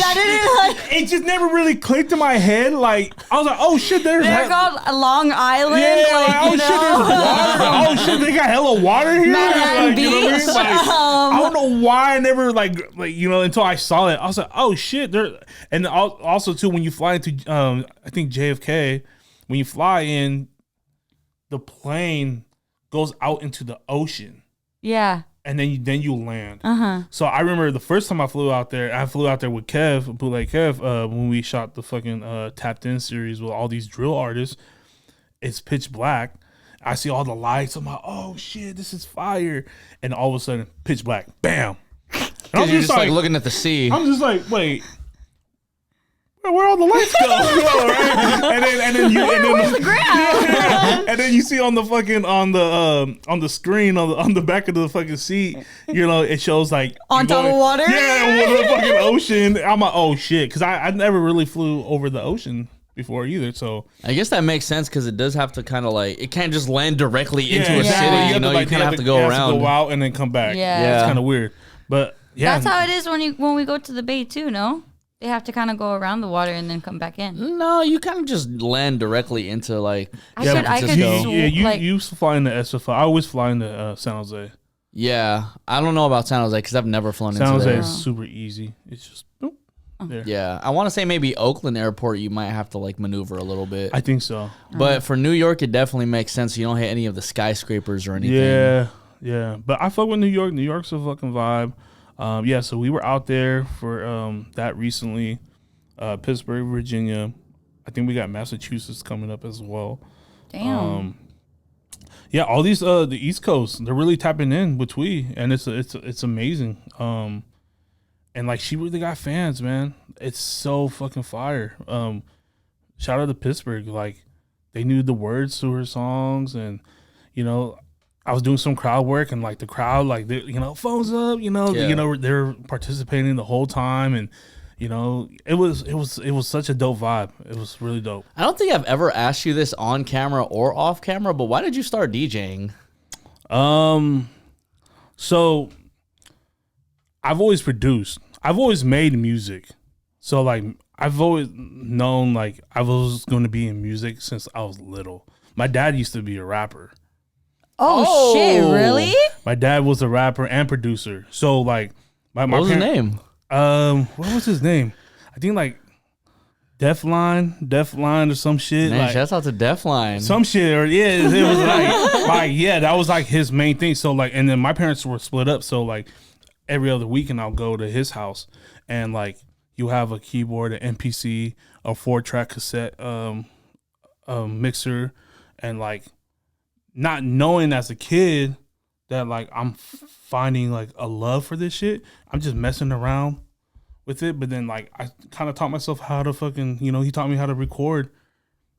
It just never really clicked in my head. Like I was like, oh shit,
They're called Long Island.
yeah,
like,
oh shit, there's water. Oh shit, they got hella water here.
Manhattan
You know what I mean?
Beach.
Like, I don't know why I never like until I saw it. I was like, oh shit, there. And also too, when you fly into I think JFK, when you fly in, the plane goes out into the ocean.
Yeah.
And then you land. So I remember the first time I flew out there with Kev, Bootleg Kev, when we shot the fucking Tapped In series with all these drill artists. It's pitch black. I see all the lights. I'm like, oh shit, this is fire. And all of a sudden, pitch black. Bam. And I was
You're just like looking at the sea.
I'm just like, wait. Where all the lights go? Right? And then
Where's the ground?
and then you see on the fucking on the screen on the back of the fucking seat, it shows like
on top of water.
Yeah, over the fucking ocean. I'm like, oh shit, because I never really flew over the ocean before either. So
I guess that makes sense because it does have to kind of like it can't just land directly into a
exactly.
city. You kind of have to go around,
go out and then come back.
Yeah.
It's kind of weird, but yeah,
That's how it is when we go to the bay too. No. They have to kind of go around the water and then come back in.
No, you kind of just land directly into like.
I could
you used to fly into SFI. I always fly into San Jose.
Yeah, I don't know about San Jose because I've never flown
San
into
Jose
there.
is super easy. It's just boop, there.
Yeah, I want to say maybe Oakland Airport. You might have to like maneuver a little bit.
I think so.
But for New York, it definitely makes sense. You don't hit any of the skyscrapers or anything.
Yeah. But I fuck with New York. New York's a fucking vibe. So we were out there for that recently. Pittsburgh, Virginia. I think we got Massachusetts coming up as well.
Damn.
Yeah, all these the East Coast, they're really tapping in with Twee, and it's amazing. And like she really got fans, man. It's so fucking fire. Shout out to Pittsburgh, like they knew the words to her songs, and I was doing some crowd work, and like the crowd, like they, phones up, they're participating the whole time, and it was such a dope vibe. It was really dope.
I don't think I've ever asked you this on camera or off camera, but why did you start DJing?
So I've always produced. I've always made music. So like I've always known like I was going to be in music since I was little. My dad used to be a rapper.
Oh shit! Really?
My dad was a rapper and producer. So like my
what was his name?
What was his name? I think like Deafline or some shit.
Man,
like,
shouts out to Deafline.
some shit, or it was like that was like his main thing. So like, and then my parents were split up. So like every other weekend I'll go to his house, and like you have a keyboard, an MPC, a 4-track cassette, mixer, and like not knowing as a kid that like I'm finding like a love for this shit. I'm just messing around with it, but then like I kind of taught myself how to fucking, he taught me how to record,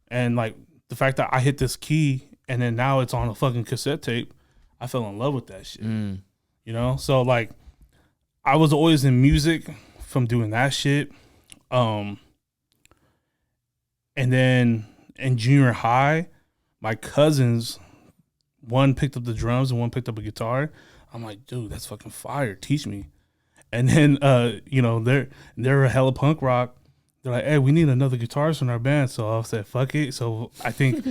and like the fact that I hit this key and then now it's on a fucking cassette tape, I fell in love with that shit. So like I was always in music from doing that shit, and then in junior high, my cousins, one picked up the drums and one picked up a guitar. I'm like, dude, that's fucking fire. Teach me. And then, they're a hella punk rock. They're like, hey, we need another guitarist in our band. So I said, fuck it. So I think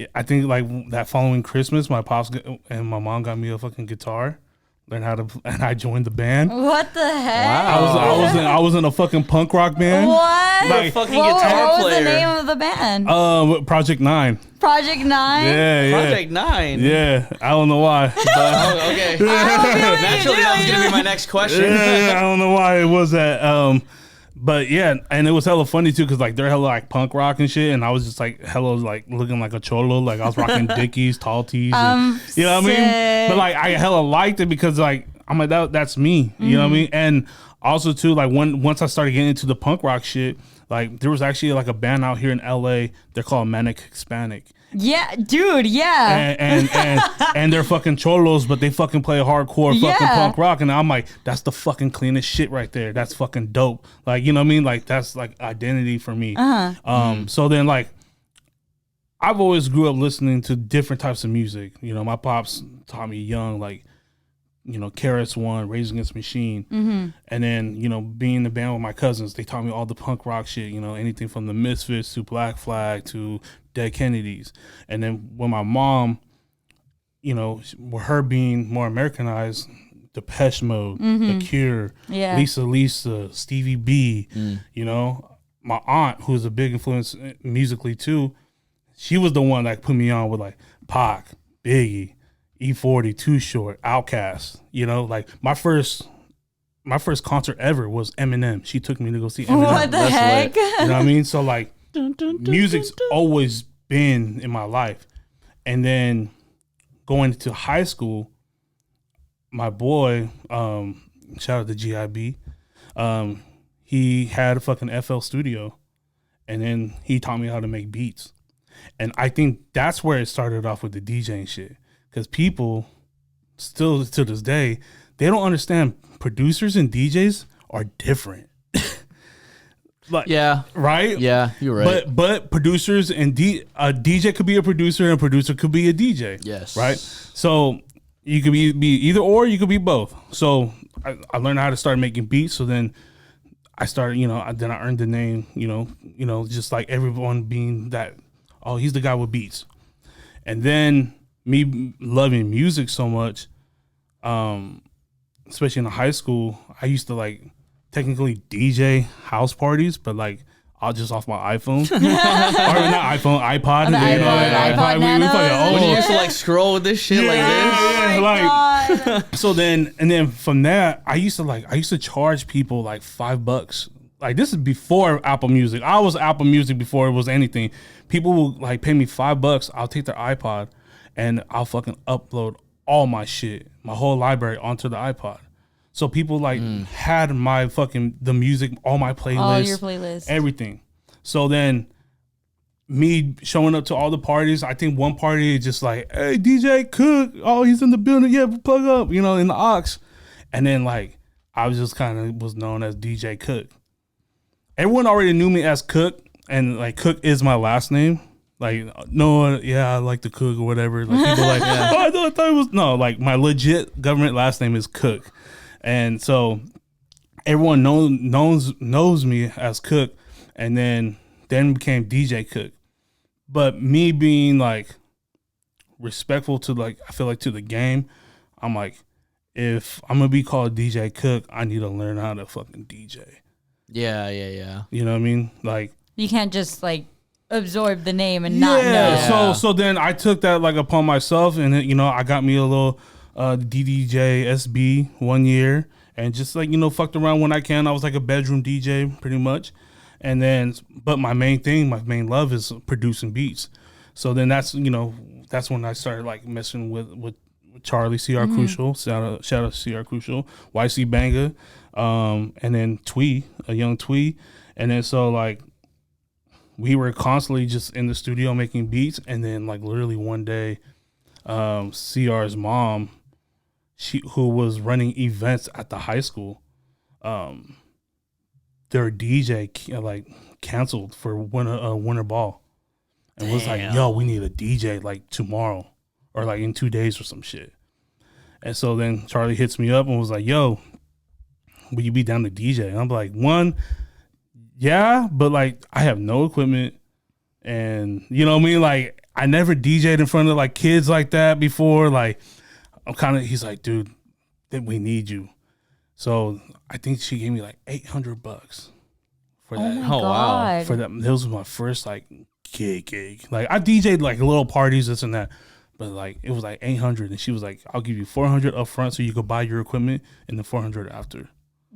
like that following Christmas, my pops and my mom got me a fucking guitar. Learned how to, and I joined the band.
What the heck?
Wow.
I was in a fucking punk rock band.
What?
Like, fucking guitar
what was
player.
the name of the band?
Project 9.
Project 9?
Yeah.
Project 9.
Yeah, I don't know why.
But, okay. Naturally, that was gonna be my next question.
Yeah, I don't know why it was that. But yeah, and it was hella funny too, cause like they're hella like punk rock and shit, and I was just like hella like looking like a cholo, like I was rocking Dickies, tall tees, and, you know what I mean? But like I hella liked it because like I'm like that's me, you know what I mean? And also too, like once I started getting into the punk rock shit, like there was actually like a band out here in LA, they're called Manic Hispanic.
Yeah, dude, yeah.
And they're fucking cholos, but they fucking play hardcore fucking punk rock. And I'm like, that's the fucking cleanest shit right there. That's fucking dope. Like, you know what I mean? Like, that's like identity for me. So then like, I've always grew up listening to different types of music. My pops taught me young, like, KRS-One, Rage Against the Machine. And then, being in the band with my cousins, they taught me all the punk rock shit, anything from the Misfits to Black Flag to Dead Kennedys. And then when my mom, with her being more Americanized, Depeche Mode, The Cure, Lisa, Stevie B, my aunt, who's a big influence musically too, she was the one that put me on with like Pac, Biggie, E40, Too Short, Outkast. Like my first concert ever was Eminem. She took me to go see Eminem.
What the heck?
You know what I mean? So like, music's always been in my life. And then going to high school, my boy, shout out to GIB, he had a fucking FL Studio, and then he taught me how to make beats. And I think that's where it started off with the DJing shit. Because people, still to this day, they don't understand producers and DJs are different. Like, yeah. Right?
Yeah, you're right.
But producers and a DJ could be a producer and a producer could be a DJ.
Yes.
Right? So you could be either or, you could be both. So I learned how to start making beats. So then I started, then I earned the name, just like everyone being that, oh, he's the guy with beats. And then me loving music so much, especially in high school, I used to like technically DJ house parties, but like I'll just off my iPhone. Or not iPhone, iPod.
iPod Nano.
When you used to like scroll with this shit like this.
So then from that, I used to charge people like $5. Like this is before Apple Music. I was Apple Music before it was anything. People will like pay me $5. I'll take their iPod and I'll fucking upload all my shit, my whole library onto the iPod. So people like had my fucking the music, all my playlists,
all your playlists,
everything. So then me showing up to all the parties, I think one party just like, hey, DJ Cook, oh, he's in the building, yeah, plug up, in the aux. And then like I was just kind of was known as DJ Cook. Everyone already knew me as Cook, and like Cook is my last name. Like, no, yeah, I like to cook or whatever. Like people like, oh, I thought it was no, like my legit government last name is Cook. And so everyone knows me as Cook, and then became DJ Cook. But me being like respectful to like, I feel like to the game, I'm like, if I'm gonna be called DJ Cook, I need to learn how to fucking DJ.
Yeah.
You know what I mean? Like
you can't just like absorb the name and not know.
Yeah. So then I took that like upon myself, and I got me a little DDJ SB 1 year, and just like fucked around when I can. I was like a bedroom DJ pretty much, and then but my main love is producing beats. So then that's when I started like messing with Charlie CR Crucial, shout out CR Crucial, YC Banga, and then Twee, a young Twee, and then so like we were constantly just in the studio making beats, and then like literally one day, CR's mom, who was running events at the high school, their DJ like canceled for winter ball, and was like, yo, we need a DJ like tomorrow or like in 2 days or some shit. And so then Charlie hits me up and was like, yo, will you be down to DJ? And I'm like, yeah, but like I have no equipment, and you know what I mean? Like I never DJ'd in front of like kids like that before. Like he's like, dude, then we need you. So I think she gave me like $800 for that.
Oh my God.
For that. That was my first like gig. Like I DJ'd like little parties, this and that, but like it was like 800, and she was like, I'll give you 400 up front so you could buy your equipment, and then 400 after.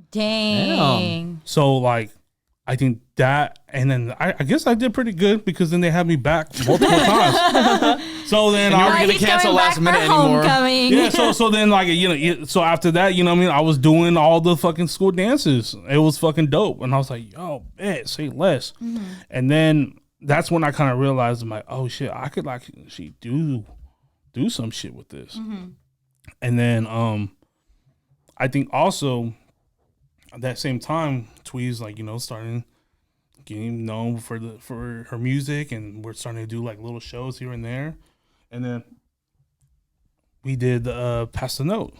Dang.
So like I think that, and then I guess I did pretty good, because then they had me back multiple times. So then
I wasn't gonna cancel last minute anymore.
Yeah, so then like so after that, you know what I mean, I was doing all the fucking school dances. It was fucking dope, and I was like, yo, bet, say less. Mm-hmm. And then that's when I kind of realized, I'm like, oh shit, I could like actually do some shit with this. Mm-hmm. And then I think also at that same time, Twee's like, starting getting known for her music, and we're starting to do like little shows here and there. And then we did Pass the Note.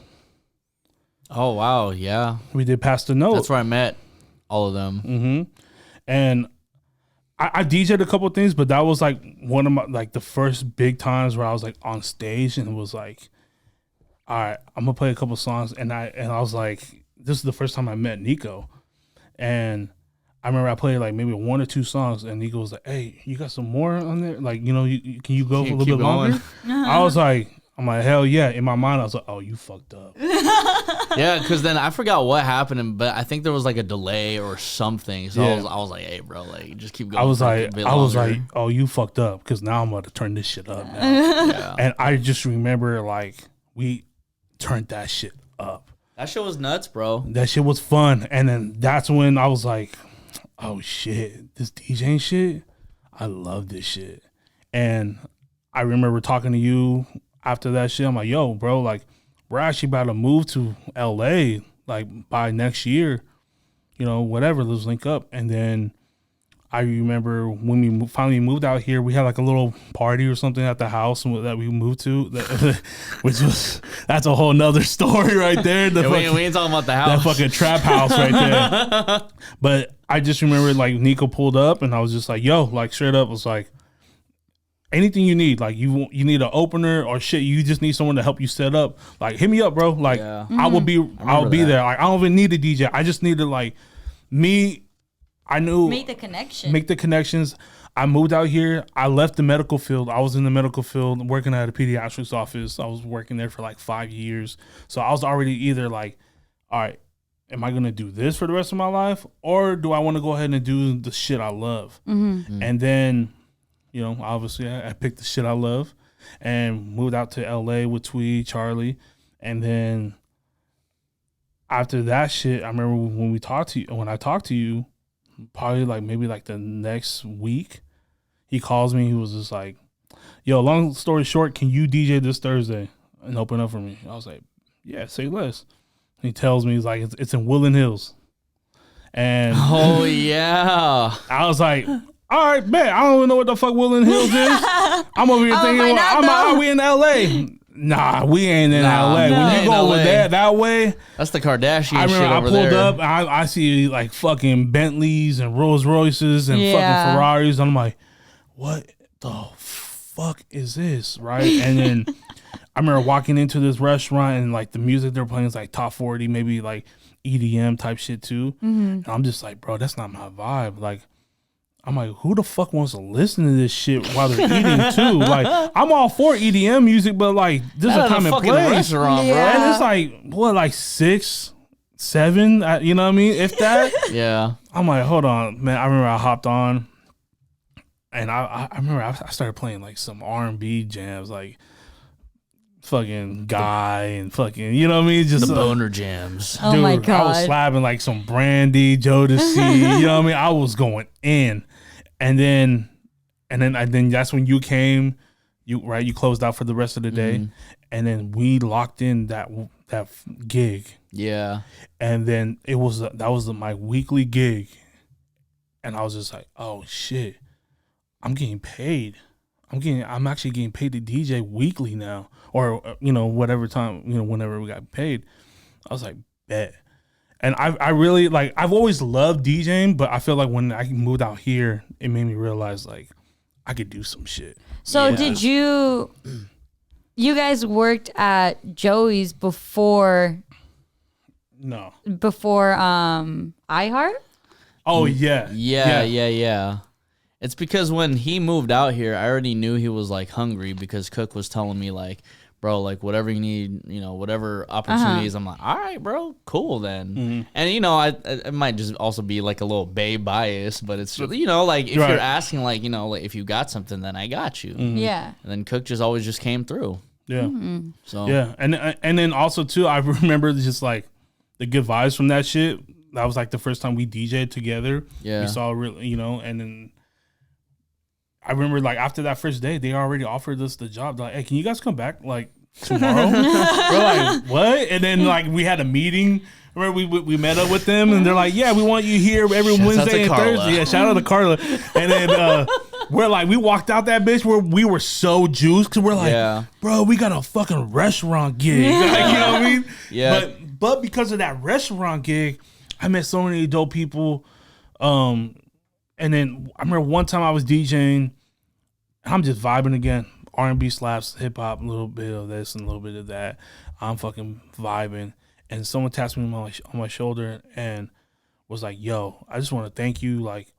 Oh wow, yeah.
We did Pass the Note.
That's where I met all of them.
Mm-hmm. And I DJ'd a couple of things, but that was like one of my like the first big times where I was like on stage and it was like, all right, I'm gonna play a couple songs, and I was like, this is the first time I met Nico, and I remember I played like maybe 1 or 2 songs, and Nico was like, hey, you got some more on there? Like, you know, can you go for a little bit longer? I was like, I'm like, hell yeah. In my mind, I was like, oh, you fucked up.
Yeah, because then I forgot what happened, but I think there was like a delay or something. So
Yeah.
I was like, hey, bro, like just keep going.
I was like,
longer.
oh, you fucked up, because now I'm about to turn this shit up now.
Yeah.
And I just remember like we turned that shit up.
That shit was nuts, bro.
That shit was fun. And then that's when I was like, oh shit, this DJing shit, I love this shit. And I remember talking to you after that shit. I'm like, yo, bro, like we're actually about to move to LA like by next year, you know, whatever, let's link up. And then I remember when we finally moved out here, we had like a little party or something at the house that we moved to, which was, that's a whole nother story right there.
Yeah, we ain't talking about the house.
That fucking trap house right there. But I just remember like Nico pulled up and I was just like, yo, like straight up was like, anything you need, like you need an opener or shit, you just need someone to help you set up, like hit me up, bro. Like
Yeah.
I'll be there. Like I don't even need a DJ. I just needed like me. I knew
Make the connection.
Make the connections. I moved out here. I left the medical field. I was in the medical field working at a pediatrics office. I was working there for like 5 years. So I was already either like, all right, am I going to do this for the rest of my life? Or do I want to go ahead and do the shit I love? Mm-hmm. And then, you know, obviously I picked the shit I love and moved out to LA with Tweed, Charlie. And then after that shit, I remember when I talked to you, probably like maybe like the next week, he calls me. He was just like, yo, long story short, can you DJ this Thursday and open up for me? I was like, yeah, say less. He tells me, he's like, it's in Woodland Hills. And
oh yeah,
I was like, all right, man, I don't even know what the fuck Woodland Hills is. I'm over here thinking, are we in LA? Nah, we ain't in LA.
No.
When you go over there that way,
that's the Kardashian
I remember
shit
I
over
pulled
there.
up, I see like fucking Bentleys and Rolls Royces and fucking Ferraris. And I'm like, what the fuck is this? Right? And then I remember walking into this restaurant and like the music they're playing is like top 40, maybe like EDM type shit too. Mm-hmm. And I'm just like, bro, that's not my vibe. Like, I'm like, who the fuck wants to listen to this shit while they're eating too? Like, I'm all for EDM music, but like, this is a time and place.
Restaurant, bro.
And it's like, what, like 6, 7? You know what I mean? If that.
Yeah.
I'm like, hold on, man. I remember I hopped on, and I remember I started playing like some R&B jams, like fucking Guy and fucking, you know what I mean? Just
the boner jams.
Oh
dude,
my God.
I was slapping like some Brandy, Jodeci, you know what I mean? I was going in. And then that's when you came, you closed out for the rest of the day. Mm-hmm. And then we locked in that gig. Yeah. And then that was my weekly gig. And I was just like, oh shit, I'm getting paid. I'm actually getting paid to DJ weekly now, or whatever time, whenever we got paid. I was like, bet. And I really like, I've always loved DJing, but I feel like when I moved out here, it made me realize like I could do some shit.
So did you guys worked at Joey's before?
No.
Before iHeart?
Oh yeah.
Yeah. It's because when he moved out here, I already knew he was like hungry because Cook was telling me like, bro, like whatever you need, whatever opportunities. I'm like, all right, bro, cool then. Mm-hmm. And it might just also be like a little Bay bias, but it's like if you're asking like like if you got something, then I got you.
Mm-hmm. Yeah.
And then Cook just always just came through.
Yeah.
Mm-hmm.
So yeah, and then also too, I remember just like the good vibes from that shit. That was like the first time we DJ'd together. Yeah. We saw really, and then I remember like after that first day, they already offered us the job. They're like, hey, can you guys come back like tomorrow? We're like, what? And then like we had a meeting where we met up with them, and they're like, yeah, we want you here every Wednesday and Thursday. Yeah, shout out to Carla. And then we're like, we walked out that bitch where we were so juiced because we're like, bro, we got a fucking restaurant gig. Like, you know what I mean?
Yeah.
But because of that restaurant gig, I met so many dope people. And then I remember one time I was DJing. I'm just vibing again. R&B slaps, hip hop, a little bit of this and a little bit of that. I'm fucking vibing. And someone tapped me on my shoulder and was like, yo, I just want to thank you. Like,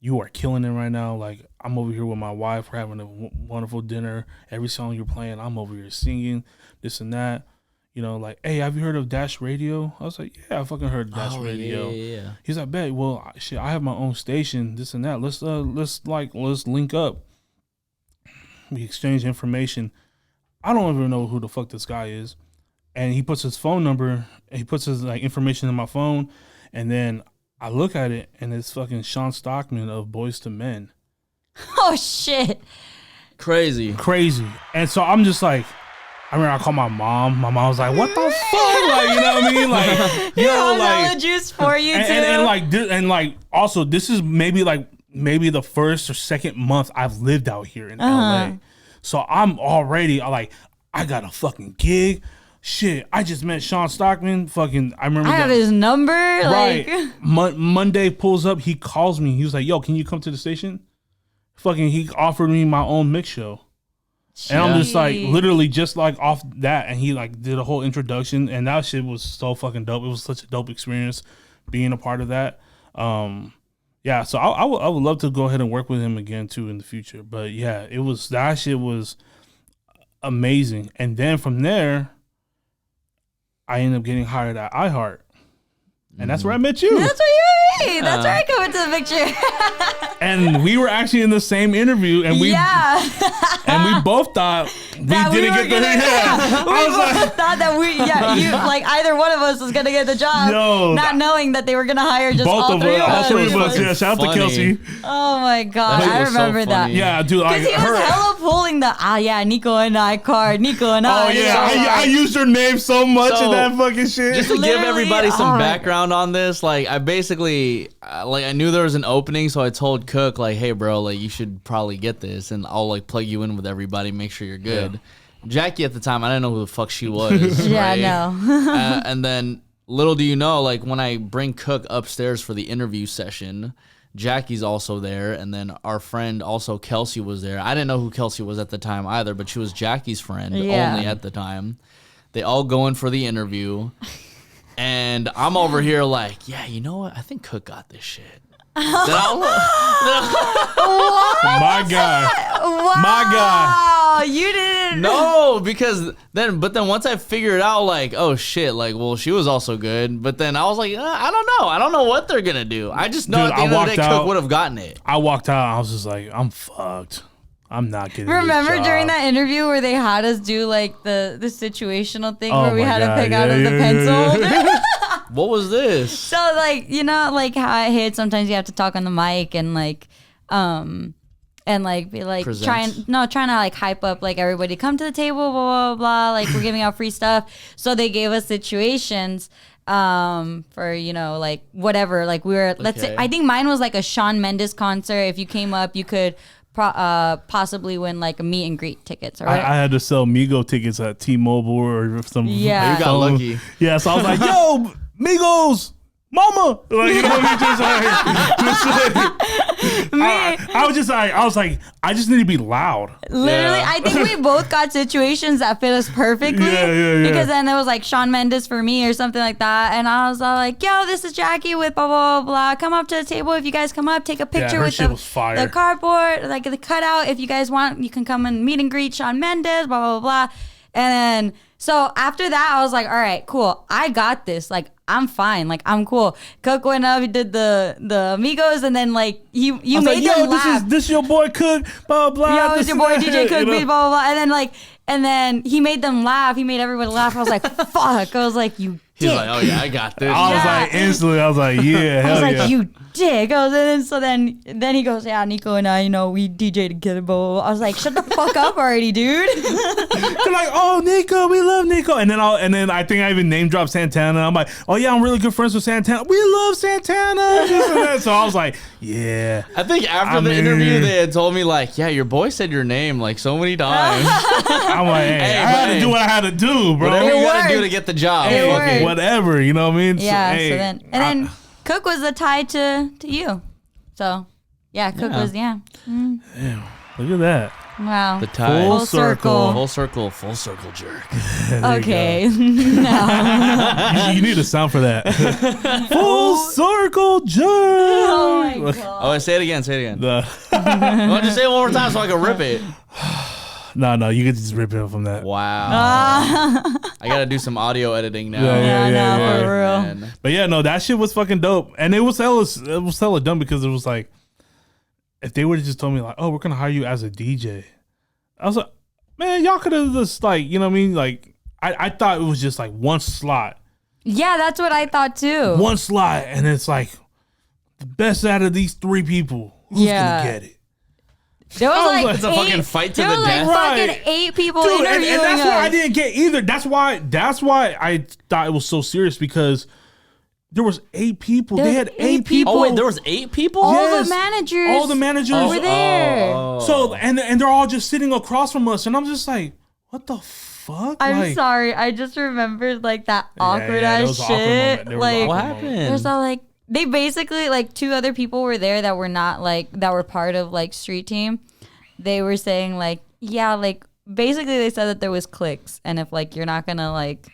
you are killing it right now. Like, I'm over here with my wife. We're having a wonderful dinner. Every song you're playing, I'm over here singing, this and that. You know, like, hey, have you heard of Dash Radio? I was like, yeah, I fucking heard of Dash Radio.
Yeah.
He's like, bet, well, shit, I have my own station, this and that. Let's link up. We exchange information. I don't even know who the fuck this guy is. And he puts his phone number, and he puts his like information in my phone, and then I look at it, and it's fucking Sean Stockman of Boys to Men.
Oh shit!
Crazy.
And so I'm just like, I remember I called my mom. My mom was like, "What the fuck?" Like, you know what I mean? Like, yo, like
juice for you
and like also this is maybe the first or second month I've lived out here in LA. So I'm already like, I got a fucking gig. Shit, I just met Sean Stockman. Fucking, I remember.
I have his number.
Right.
Like
Monday pulls up. He calls me. He was like, yo, can you come to the station? Fucking, he offered me my own mix show. And I'm just like, literally just like off that. And he like did a whole introduction. And that shit was so fucking dope. It was such a dope experience being a part of that. Yeah, so I would love to go ahead and work with him again too in the future. But yeah, that shit was amazing. And then from there, I ended up getting hired at iHeart. And that's where I met you.
That's where you mean. That's where I come into the picture.
And we were actually in the same interview, and we both thought we didn't get the
We both thought that you like either one of us was gonna get the job, not knowing that they were gonna hire just
both
all three of us.
All three of us. Yeah, shout out to Kelsey.
Oh my god, I remember that.
Yeah, dude,
because he was hella pulling the Nico and I card, Nico and I.
Oh yeah, I used her name so much in that fucking shit.
Just to give everybody some background on this, like I basically I knew there was an opening, so I told Cook like, hey bro, like you should probably get this, and I'll like plug you in with everybody, make sure you're good. Yeah. Jackie at the time, I didn't know who the fuck she was.
Yeah,
right?
no.
And then little do you know, like when I bring Cook upstairs for the interview session, Jackie's also there, and then our friend also Kelsey was there. I didn't know who Kelsey was at the time either, but she was Jackie's friend only at the time. They all go in for the interview. And I'm over here like, yeah, you know what? I think Cook got this shit.
My God.
Wow.
My God.
You didn't.
No, because then once I figured out, like, oh shit, like, well, she was also good. But then I was like, I don't know. I don't know what they're going to do. I just know at the end of the day, Cook would have gotten it.
I walked out. I was just like, I'm fucked. I'm not getting
Remember
this job.
during that interview where they had us do like the situational thing where we had to pick out of the pencil holder?
What was this?
So like, you know, like how I hate sometimes you have to talk on the mic and like and like be like trying to like hype up like everybody come to the table, blah blah blah, like we're giving out free stuff. So they gave us situations for, you know, like whatever, like we were let's say I think mine was like a Shawn Mendes concert. If you came up, you could possibly win like a meet and greet tickets. Or
I had to sell Migo tickets at T-Mobile or some.
Yeah,
you got lucky.
Yeah, so I was like, "Yo, Migos, Mama!" Like, you know what I mean? I was like, I just need to be loud.
Literally, I think we both got situations that fit us perfectly.
Yeah.
Because then there was like Shawn Mendes for me or something like that, and I was all like, "Yo, this is Jackie with blah blah blah. Come up to the table if you guys come up, take a picture with the cardboard, like the cutout. If you guys want, you can come and meet and greet Shawn Mendes, blah blah blah." And then so after that, I was like, "All right, cool. I got this. Like, I'm fine. Like, I'm cool." Cook went up, he did the Amigos, and then like you made them laugh.
This your boy Cook, blah blah.
Yo, it's your boy DJ Cook, blah blah blah. And then he made them laugh. He made everybody laugh. I was like, fuck. I was like, you.
He's like, oh yeah, I got this.
I was like, instantly, I was like, yeah, hell
I was like,
yeah.
you dick. Then he goes, yeah, Nico and I, we DJ together, bro. I was like, shut the fuck up already, dude.
They're like, oh, Nico, we love Nico. And then I think I even name dropped Santana. I'm like, oh yeah, I'm really good friends with Santana. We love Santana. This and that. So I was like, yeah.
I think after the interview, they had told me like, yeah, your boy said your name like so many times.
I'm like, hey, I had to do what I had to do, bro.
Whatever you gotta do to get the job.
Whatever, you know what I mean?
Yeah. So then Cook was a tie to you. So yeah, Cook was
Damn, look at that.
Wow.
The tie.
Full circle.
Full circle jerk.
Okay. No.
You need a sound for that. Full circle jerk.
Oh my god.
Oh, say it again. I want to say it one more time so I can rip it.
No, you can just rip it from that.
Wow. I gotta do some audio editing now.
Yeah, for real.
Man.
But yeah, no, that shit was fucking dope, and it was hella dumb because it was like, if they would have just told me like, oh, we're gonna hire you as a DJ, I was like, man, y'all could have just like, you know what I mean? Like, I thought it was just like one slot.
Yeah, that's what I thought too.
One slot, and it's like the best out of these 3 people. Who's gonna get it?
There was like
it's a fucking fight to the death.
There was like fucking 8 people interviewing
and that's
us.
what I didn't get either. That's why I thought it was so serious, because there was 8 people. They had 8 people.
Oh wait, there was 8 people?
All the managers were there.
So and they're all just sitting across from us, and I'm just like, what the fuck?
I'm sorry. I just remembered like that awkward ass shit. Like
what happened?
There's all like they basically like 2 other people were there that were not like that were part of like street team. They were saying like, yeah, like basically they said that there was cliques, and if like you're not gonna like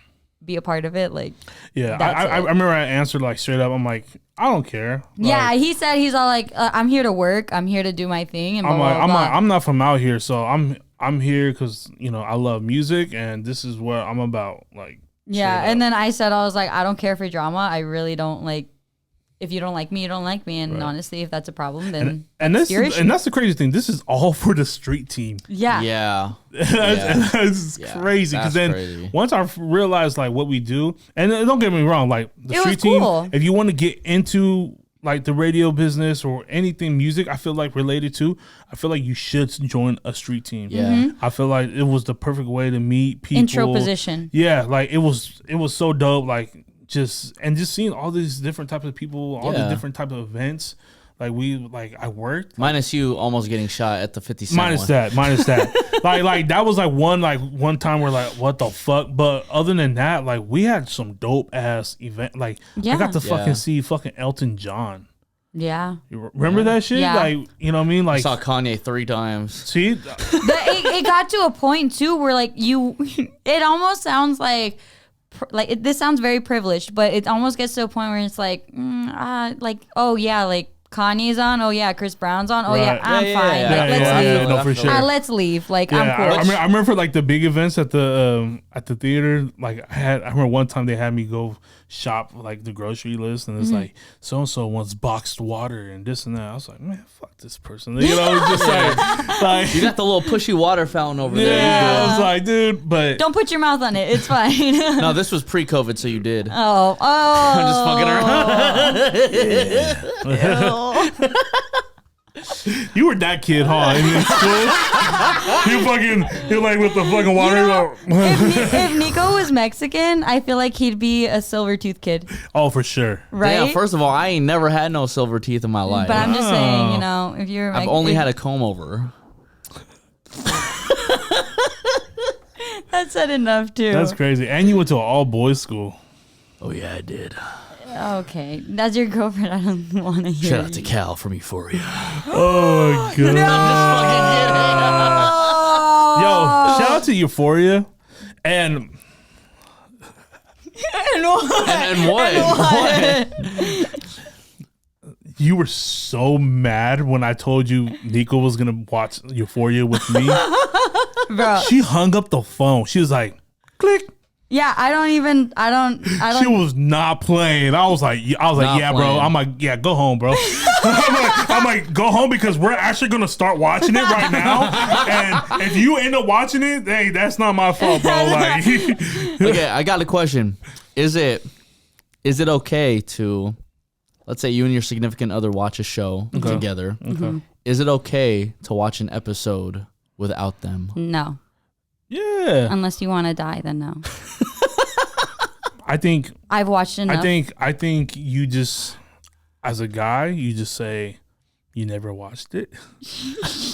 be a part of it, like
I remember I answered like straight up. I'm like, I don't care.
Yeah, he said he's all like, I'm here to work. I'm here to do my thing. And
I'm not from out here, so I'm here because I love music, and this is what I'm about. Like
and then I said I was like, I don't care for drama. I really don't like. If you don't like me, you don't like me. And honestly, if that's a problem, then
that's the crazy thing. This is all for the street team.
Yeah.
That's crazy. Because once I realized like what we do, and don't get me wrong, like the street team, if you want to get into like the radio business or anything music, I feel like related to, I feel like you should join a street team.
Yeah.
I feel like it was the perfect way to meet people.
Intro position.
Yeah. Like it was so dope. Like, just seeing all these different types of people, all the different type of events. Like I worked.
Minus you almost getting shot at the 50 Cent
Minus that. like that was like one time we're like, what the fuck? But other than that, like we had some dope ass event. Like I got to fucking see fucking Elton John.
Yeah.
You remember that shit?
Yeah.
Like, you know what I mean? Like
I saw Kanye 3 times.
See?
It got to a point too where like it almost sounds like this sounds very privileged, but it almost gets to a point where it's like, oh yeah, like Kanye's on, oh yeah, Chris Brown's on, oh yeah, I'm fine. Let's leave.
No, for sure.
Let's leave. Like I'm cool.
I remember for like the big events at the theater. Like I remember one time they had me go shop like the grocery list, and it's like so and so wants boxed water and this and that. I was like, man, fuck this person. You know, just like
you got the little pushy water fountain over there.
Yeah, I was like, dude, but
don't put your mouth on it. It's fine.
No, this was pre-COVID, so you did.
Oh,
I'm just fucking around.
You were that kid, huh? You're like with the fucking water.
If Nico was Mexican, I feel like he'd be a silver tooth kid.
Oh, for sure.
Right?
Damn, first of all, I ain't never had no silver teeth in my life.
But I'm just saying, if you're
I've only had a comb over.
That said enough, too.
That's crazy. And you went to an all-boys school.
Oh, yeah, I did.
Okay. That's your girlfriend. I don't want to hear
Shout out to Cal from Euphoria.
Oh, God.
No!
Yo, shout out to Euphoria. And
what?
You were so mad when I told you Nico was going to watch Euphoria with me.
Bro.
She hung up the phone. She was like, click.
Yeah, I don't.
She was not playing. I was like, yeah, bro. I'm like, yeah, go home, bro. I'm like, go home because we're actually gonna start watching it right now. And if you end up watching it, hey, that's not my fault, bro. Like,
okay, I got a question. Is it okay to let's say you and your significant other watch a show together. Okay. Is it okay to watch an episode without them?
No.
Yeah.
Unless you want to die, then no.
I think
I've watched enough.
I think you just, as a guy, you just say you never watched it,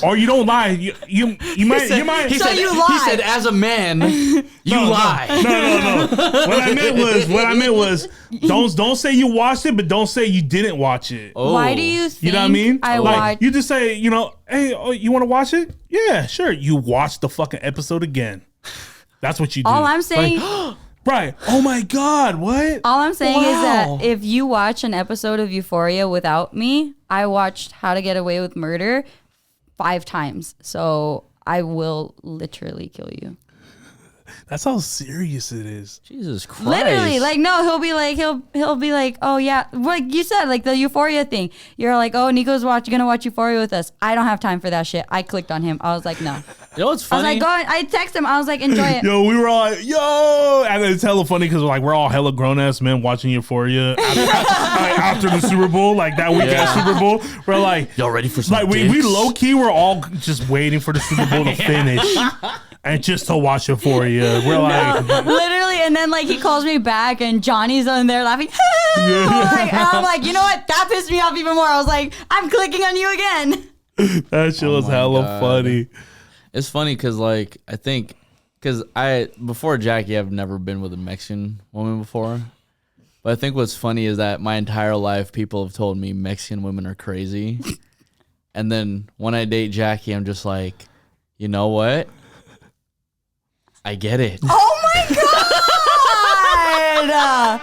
or you don't lie. You might.
He
So
said,
you lie.
He said, as a man, you lie.
No. What I meant was don't say you watched it, but don't say you didn't watch it.
Oh.
Why do you think
You know what I mean?
I
Like,
watch?
you just say, hey, you want to watch it? Yeah, sure. You watch the fucking episode again. That's what you do.
All I'm saying...
Right. Oh my God. What?
All I'm saying is
Wow.
that if you watch an episode of Euphoria without me, I watched How to Get Away with Murder 5 times. So I will literally kill you.
That's how serious it is.
Jesus Christ.
Literally, like, no, he'll be like, oh yeah, like you said, like the Euphoria thing. You're like, oh, Nico's gonna watch Euphoria with us. I don't have time for that shit. I clicked on him. I was like, no.
You know what's
I was
funny?
like, go. I text him. I was like, enjoy it.
Yo, we were all like, yo, and it's hella funny because we're all hella grown ass men watching Euphoria after the Super Bowl, like that weekend Super Bowl. We're like,
y'all ready for some
like we
dicks?
low key were all just waiting for the Super Bowl to finish and just to watch Euphoria. We're like,
Literally, and then like he calls me back, and Johnny's on there laughing. And I'm like, you know what? That pissed me off even more. I was like, I'm clicking on you again.
that shit was
my
hella
God.
funny.
It's funny because, like, I think, before Jackie, I've never been with a Mexican woman before. But I think what's funny is that my entire life, people have told me Mexican women are crazy. And then when I date Jackie, I'm just like, you know what? I get it.
Oh my God!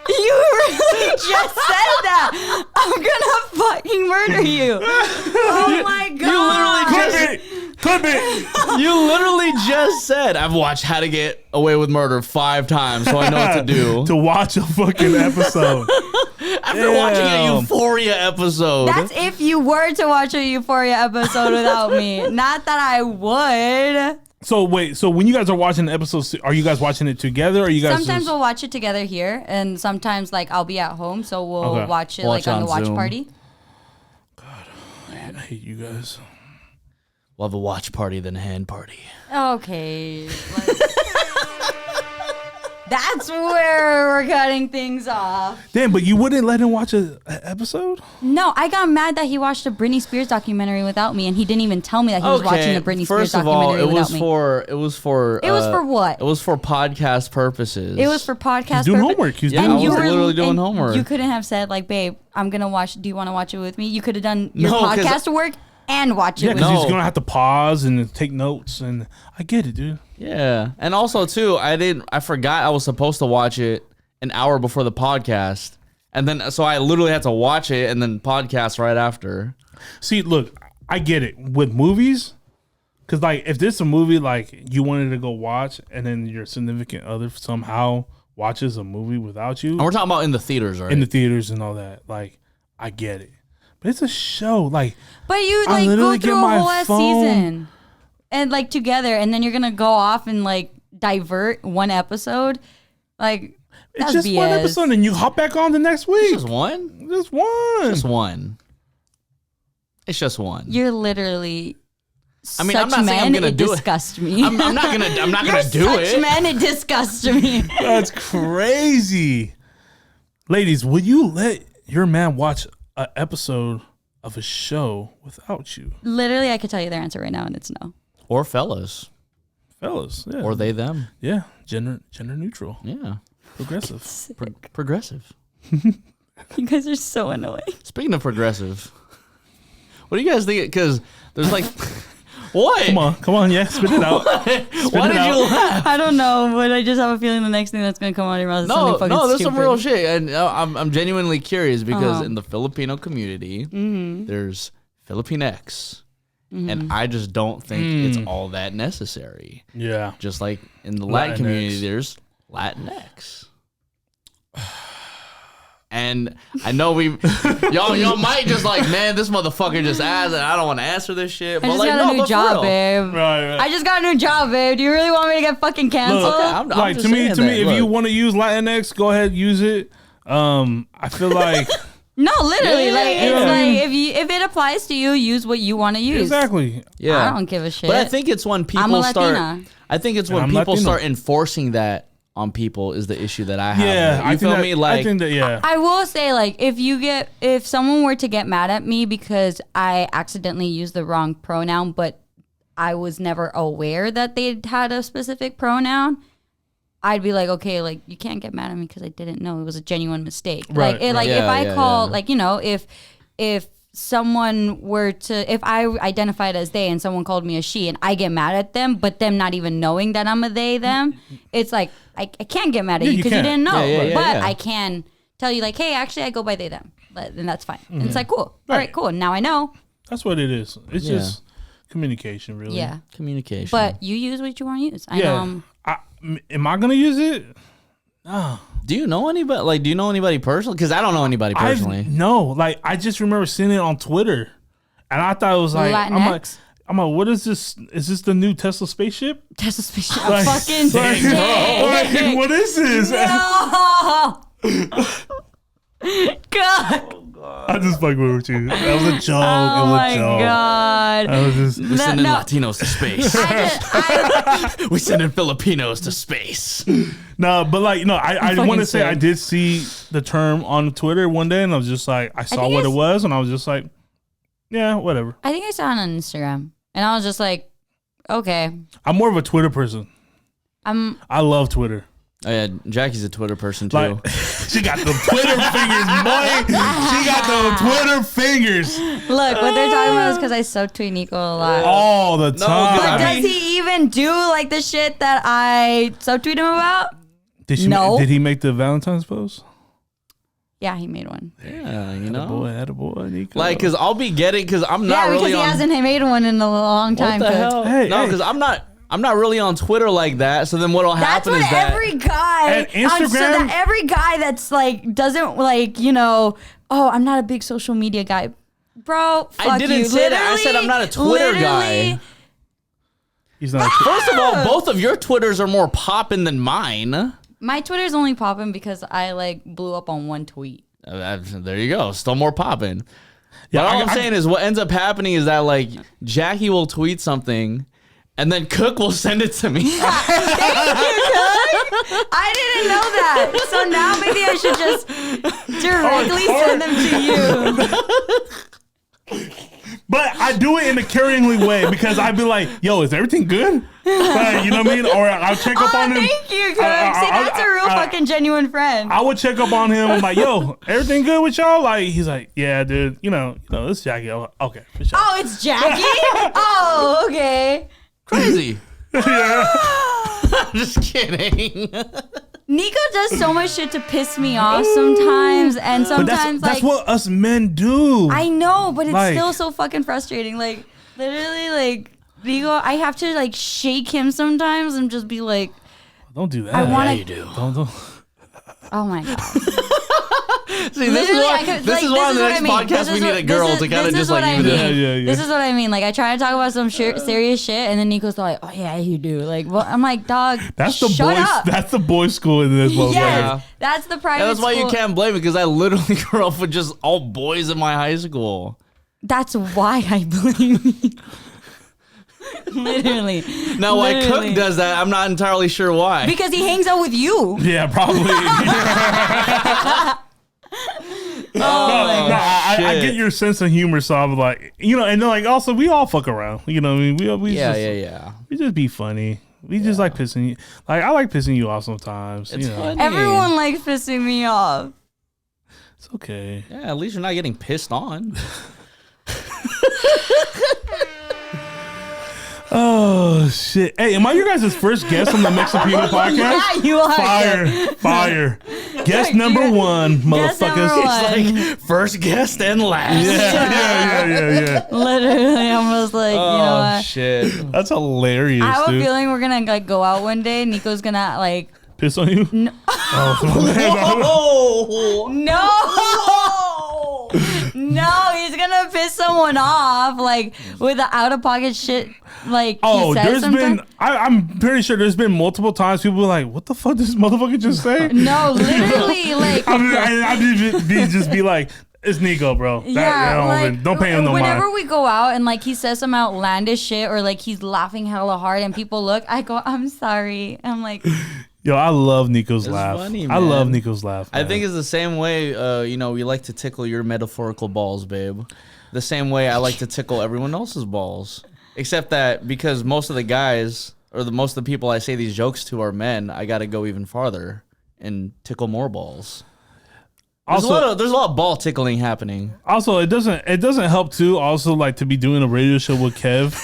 You really just said that. I'm gonna fucking murder you. Oh my God!
Could be.
You literally just said, I've watched How to Get Away with Murder 5 times, so I know what to do.
To watch a fucking episode.
After watching a Euphoria episode.
That's if you were to watch a Euphoria episode without me. Not that I would.
So wait, so when you guys are watching the episodes, are you guys watching it together, or are you guys
Sometimes
just...
we'll watch it together here, and sometimes like I'll be at home, so we'll
Okay.
watch it
Watch
like on
on
the watch
Zoom.
party.
Man, I hate you guys.
We'll have a watch party, then a hand party.
Okay. That's where we're cutting things off.
Damn, but you wouldn't let him watch an episode?
No, I got mad that he watched a Britney Spears documentary without me, and he didn't even tell me that he was watching the Britney Spears
first of all,
documentary without me.
it was for
what?
It was for podcast purposes.
It was for podcast.
He's doing
purpose.
homework. He's
Yeah,
doing
I was
homework.
literally doing
and
homework.
You couldn't have said like, "Babe, I'm gonna watch. Do you want to watch it with me?" You could have done your
No, 'cause-
podcast work and watch it
Yeah,
with
because
me.
he's
No.
gonna have to pause and take notes, and I get it, dude.
Yeah, and also too, I forgot I was supposed to watch it an hour before the podcast, and then so I literally had to watch it and then podcast right after.
See, look, I get it with movies, because like if there's a movie like you wanted to go watch, and then your significant other somehow watches a movie without you
And we're talking about in the theaters, right?
in the theaters and all that, like I get it, but it's a show, like.
But you
I
like go
literally get
through a
my
whole ass
phone.
season, and like together, and then you're gonna go off and like divert one episode, like.
It's
That's
just one
BS.
episode, and you hop back on the next week.
Just one.
Just one.
Just one. It's just one.
You're literally.
I mean,
such
I'm not saying
men,
I'm gonna
it
do it.
disgusts me.
I'm not gonna
You're
do
such
it.
men, it disgusts me.
That's crazy. Ladies, would you let your man watch an episode of a show without you?
Literally, I could tell you their answer right now, and it's no.
Or fellas,
Fellas, yeah.
or they them.
Yeah, gender neutral.
Yeah,
Progressive.
progressive.
You guys are so annoying.
Speaking of progressive, what do you guys think? Because there's like, what?
Come on, yeah, spit it out.
Why
it
did you
out.
laugh?
I don't know, but I just have a feeling the next thing that's gonna come out of your mouth is something
No,
fucking
no, there's
stupid.
some real shit, and I'm genuinely curious because
Uh-huh.
in the Filipino community, there's Filipinx,
Mm-hmm.
and I just don't think it's all that necessary.
Yeah.
Just like in the Latin
Latinx.
community, there's Latinx. And I know y'all might just like, man, this motherfucker just asked, and I don't want to answer this shit.
I
But
just
like,
got
no,
a new
but for
job,
real.
babe.
Right.
I just got a new job, babe. Do you really want me to get fucking canceled?
Look,
I'm
like
just
to me,
saying that.
if you
Look.
want to use Latinx, go ahead, use it. I feel like
No, literally,
Yeah,
like
yeah,
it's
yeah.
like if it applies to you, use what you want to use.
Exactly.
Yeah.
I don't give a shit.
But I think it's when people
I'm a
start.
Latina.
I think it's when
I'm
people
Latino.
start enforcing that on people is the issue that I have.
Yeah,
you feel me? Like,
I think that, yeah.
I will say, like, if someone were to get mad at me because I accidentally used the wrong pronoun, but I was never aware that they had a specific pronoun, I'd be like, okay, like, you can't get mad at me because I didn't know it was a genuine mistake.
Right,
Like, like
right.
if I
Yeah,
call,
yeah.
like, you know, if someone were to, if I identified as they and someone called me a she and I get mad at them, but them not even knowing that I'm a they, them, it's like, I can't get mad at
Yeah,
you
you
because you
can't.
didn't know.
Yeah,
but
yeah.
I can tell you, like, hey, actually, I go by they, them. And that's fine. And it's like, cool. All right,
Right.
cool. Now I know.
That's what it is. It's
Yeah.
just communication, really.
Yeah.
communication.
But you use what you want to use. I
Yeah.
know.
Am I gonna use it?
do you know anybody? Like, do you know anybody personally? Because I don't know anybody personally.
No. Like, I just remember seeing it on Twitter, and I thought it was like,
Latinx?
I'm like, what is this? Is this the new Tesla spaceship?
That's a spaceship.
Like-
Fucking
like,
sick.
what is this?
No. God.
I just fucking with you. That was a joke.
Oh
it was
my
a joke.
God.
I was just.
We sending
no.
Latinos to space. We sending Filipinos to space.
No, but like, no, I
fucking
want to say
sick.
I did see the term on Twitter one day, and I was just like, I saw
think
what it
it's-
was, and I was just like, yeah, whatever.
I think I saw it on Instagram. And I was just like, okay.
I'm more of a Twitter person. I love Twitter.
Oh, yeah, Jackie's a Twitter person too.
Like, she got the Twitter fingers, boy. She got the Twitter fingers
Look, what they're talking about is because I subtweet Nico a lot.
all the time.
but
But
I
does he even do like the shit that I subtweet him about?
Did he make the Valentine's post?
Yeah, he made one.
yeah, you know,
Attaboy, Nico.
like, because I'll be getting, because I'm
Yeah,
not
because
really
he
on.
hasn't made one in a long
What
time.
the
Coach.
hell?
Hey,
no,
hey.
because I'm not really on Twitter like that. So then what'll
That's
happen
what
is that
every guy
And Instagram-
so that every guy that's like doesn't like, you know, oh, I'm not a big social media guy. Bro, fuck
I didn't
you.
say that. I said I'm not a Twitter guy.
He's not.
First of all, both of your Twitters are more poppin' than mine.
My Twitter's only popping because I like blew up on one tweet.
There you go. Still more poppin'.
Yeah,
But all
I-
I'm
I-
saying is what ends up happening is that like Jackie will tweet something and then Cook will send it to me.
Thank you, Cook. I didn't know that. So now maybe I should just directly send them to you.
But I do it in a caringly way because I'd be like, yo, is everything good? Like, you know what I mean? Or I'll check up on him.
Thank you, Cook. See, that's a real fucking genuine friend.
I would check up on him. I'm like, yo, everything good with y'all? Like, he's like, yeah, dude. You know, it's Jackie. I'm like, okay, for sure.
Oh, it's Jackie? Oh, okay.
Crazy. I'm just kidding.
Nico does so much shit to piss me off sometimes, and
But
sometimes
that's
like
what us men do.
I know, but it's
Like-
still so fucking frustrating. Like literally, like Nico, I have to like shake him sometimes and just be like,
Don't do that.
I want
you
to.
do.
Don't.
Oh my god.
See, this is
Literally,
why,
I could-
this
like,
is why on the
what
next
I mean.
podcast
This
we
is
need
what-
a girl
this is-
to kind of
this
just
is
like
what I
even
mean.
it.
Yeah.
This is what I mean. Like I try to talk about some serious shit, and then Nico's like, "Oh yeah, you do." Like, well, I'm like, "Dog,
That's the
shut
boys.
up."
That's the boys' school in this motherfucker.
Yes, that's the private.
And that's why you
school.
can't blame it because I literally grew up with just all boys in my high school.
That's why I blame you. Literally.
Now, why
Literally.
Cook does that, I'm not entirely sure why.
Because he hangs out with you.
Yeah, probably. No, I
shit.
get your sense of humor, so I'm like, you know, and then like also we all fuck around, you know what I mean? We
yeah,
just,
yeah.
we just be funny. We just like pissing you. Like I like pissing you off sometimes.
It's
you know,
funny.
Everyone likes pissing me off.
it's okay.
Yeah, at least you're not getting pissed on.
Oh shit! Hey, am I your guys' first guest on the Mexipino podcast?
Yeah, you are.
Fire. Guest number one,
Guest number
motherfuckers.
one.
It's like first guest and last.
Yeah.
Literally, I'm just like, you know
Oh,
what?
shit.
That's hilarious,
I have a
dude.
feeling we're gonna like go out one day. Nico's gonna like
Piss on you?
No.
Oh,
No, he's gonna piss someone off like with the out of pocket shit. Like
Oh,
he says
there's
sometimes.
been. I'm pretty sure there's been multiple times people were like, "What the fuck did this motherfucker just say?"
No, literally, like
I just be like, It's Nico, bro. Don't pay him no mind.
Whenever we go out and like he says some outlandish shit or like he's laughing hella hard and people look, I go, I'm sorry. I'm like,
yo, I love Nico's laugh.
Funny,
I love Nico's laugh. Man.
I think it's the same way. We like to tickle your metaphorical balls, babe. The same way I like to tickle everyone else's balls, except that because most of the guys or most of the people I say these jokes to are men, I got to go even farther and tickle more balls. There's a lot of ball tickling happening. Also,
it doesn't help too. Also, like to be doing a radio show with Kev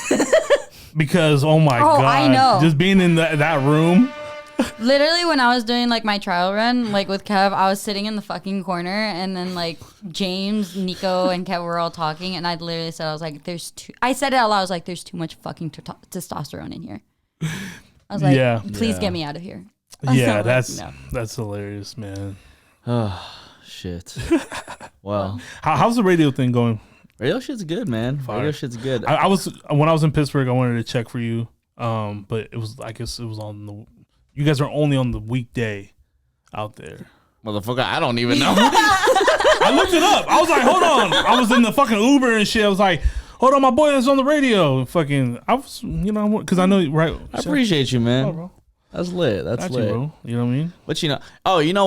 because oh my god,
I know.
Just being in that room.
Literally, when I was doing like my trial run, like with Kev, I was sitting in the fucking corner, and then like James, Nico, and Kev were all talking, and I literally said, I was like, I said it out loud. I was like, "There's too much fucking testosterone in here." I was like, "Please get me out of here." That's hilarious, man.
Shit. Well,
how's the radio thing going?
Radio shit's good, man. Fire. Radio shit's good.
I was when I was in Pittsburgh, I wanted to check for you, but it was on the. You guys are only on the weekday out there,
motherfucker. I don't even know.
I looked it up. I was like, hold on. I was in the fucking Uber and shit. I was like, hold on, my boy is on the radio. Fucking, I was, because I know, right?
I appreciate you, man. Bro. That's lit. That's lit.
Bro. You know what I mean?
But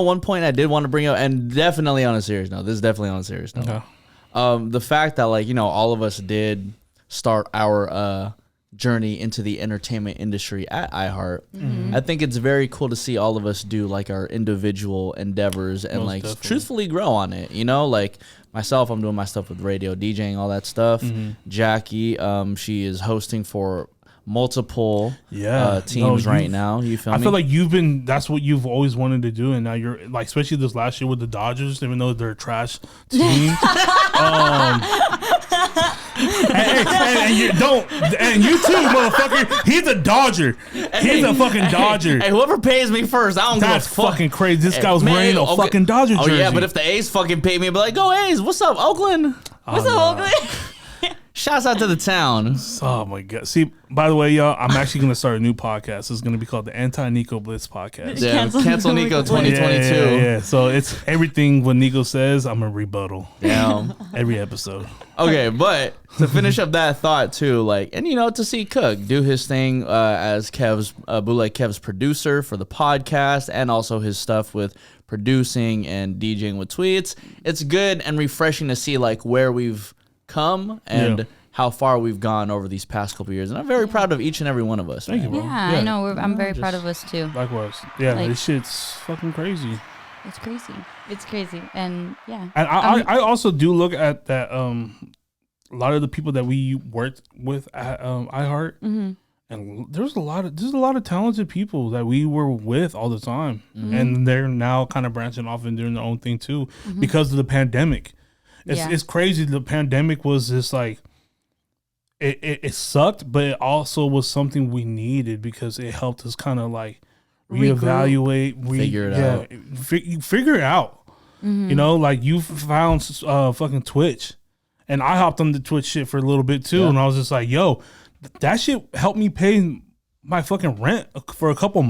one point I did want to bring up, and definitely on a serious note. This is definitely on a serious note. Okay. The fact that all of us did start our journey into the entertainment industry at iHeart. Mm-hmm. I think it's very cool to see all of us do like our individual endeavors and truthfully grow on it. Like myself, I'm doing my stuff with radio, DJing, all that stuff. Mm-hmm. Jackie, she is hosting for multiple teams right now. You feel me?
I feel like that's what you've always wanted to do, and now you're like, especially this last year with the Dodgers, even though they're a trash team. And you too, motherfucker. He's a Dodger. He's a fucking Dodger.
Hey, whoever pays me first, I don't give a fuck.
That's fucking crazy. This guy was wearing a fucking Dodger jersey.
Oh yeah, but if the A's fucking pay me, I'd be like, go A's. What's up, Oakland? What's up, Oakland? Shouts out to the town.
Oh my god! See, by the way, y'all, I'm actually gonna start a new podcast. It's gonna be called the Anti-Nico Blitz Podcast.
Yeah, cancel Nico 2022.
Yeah. So it's everything what Nico says, I'm a rebuttal.
Damn.
Every episode.
Okay, but to finish up that thought too, to see Cook do his thing as Kev's Bootleg Kev's producer for the podcast, and also his stuff with producing and DJing with tweets. It's good and refreshing to see where we've come and how far we've gone over these past couple years, and I'm very proud of each and every one of us.
Thank you, bro.
Yeah, I know. I'm very proud of us too.
Likewise. Yeah, this shit's fucking crazy.
It's crazy, and yeah.
And I also do look at that. A lot of the people that we worked with at iHeart, mm-hmm. and there's a lot of talented people that we were with all the time, mm-hmm. and they're now kind of branching off and doing their own thing too, mm-hmm. because of the pandemic. It's crazy. The pandemic was just like, it sucked, but it also was something we needed because it helped us kind of reevaluate, figure it out. Mm-hmm. You found fucking Twitch, and I hopped on the Twitch shit for a little bit too, and I was just like, yo, that shit helped me pay my fucking rent for a couple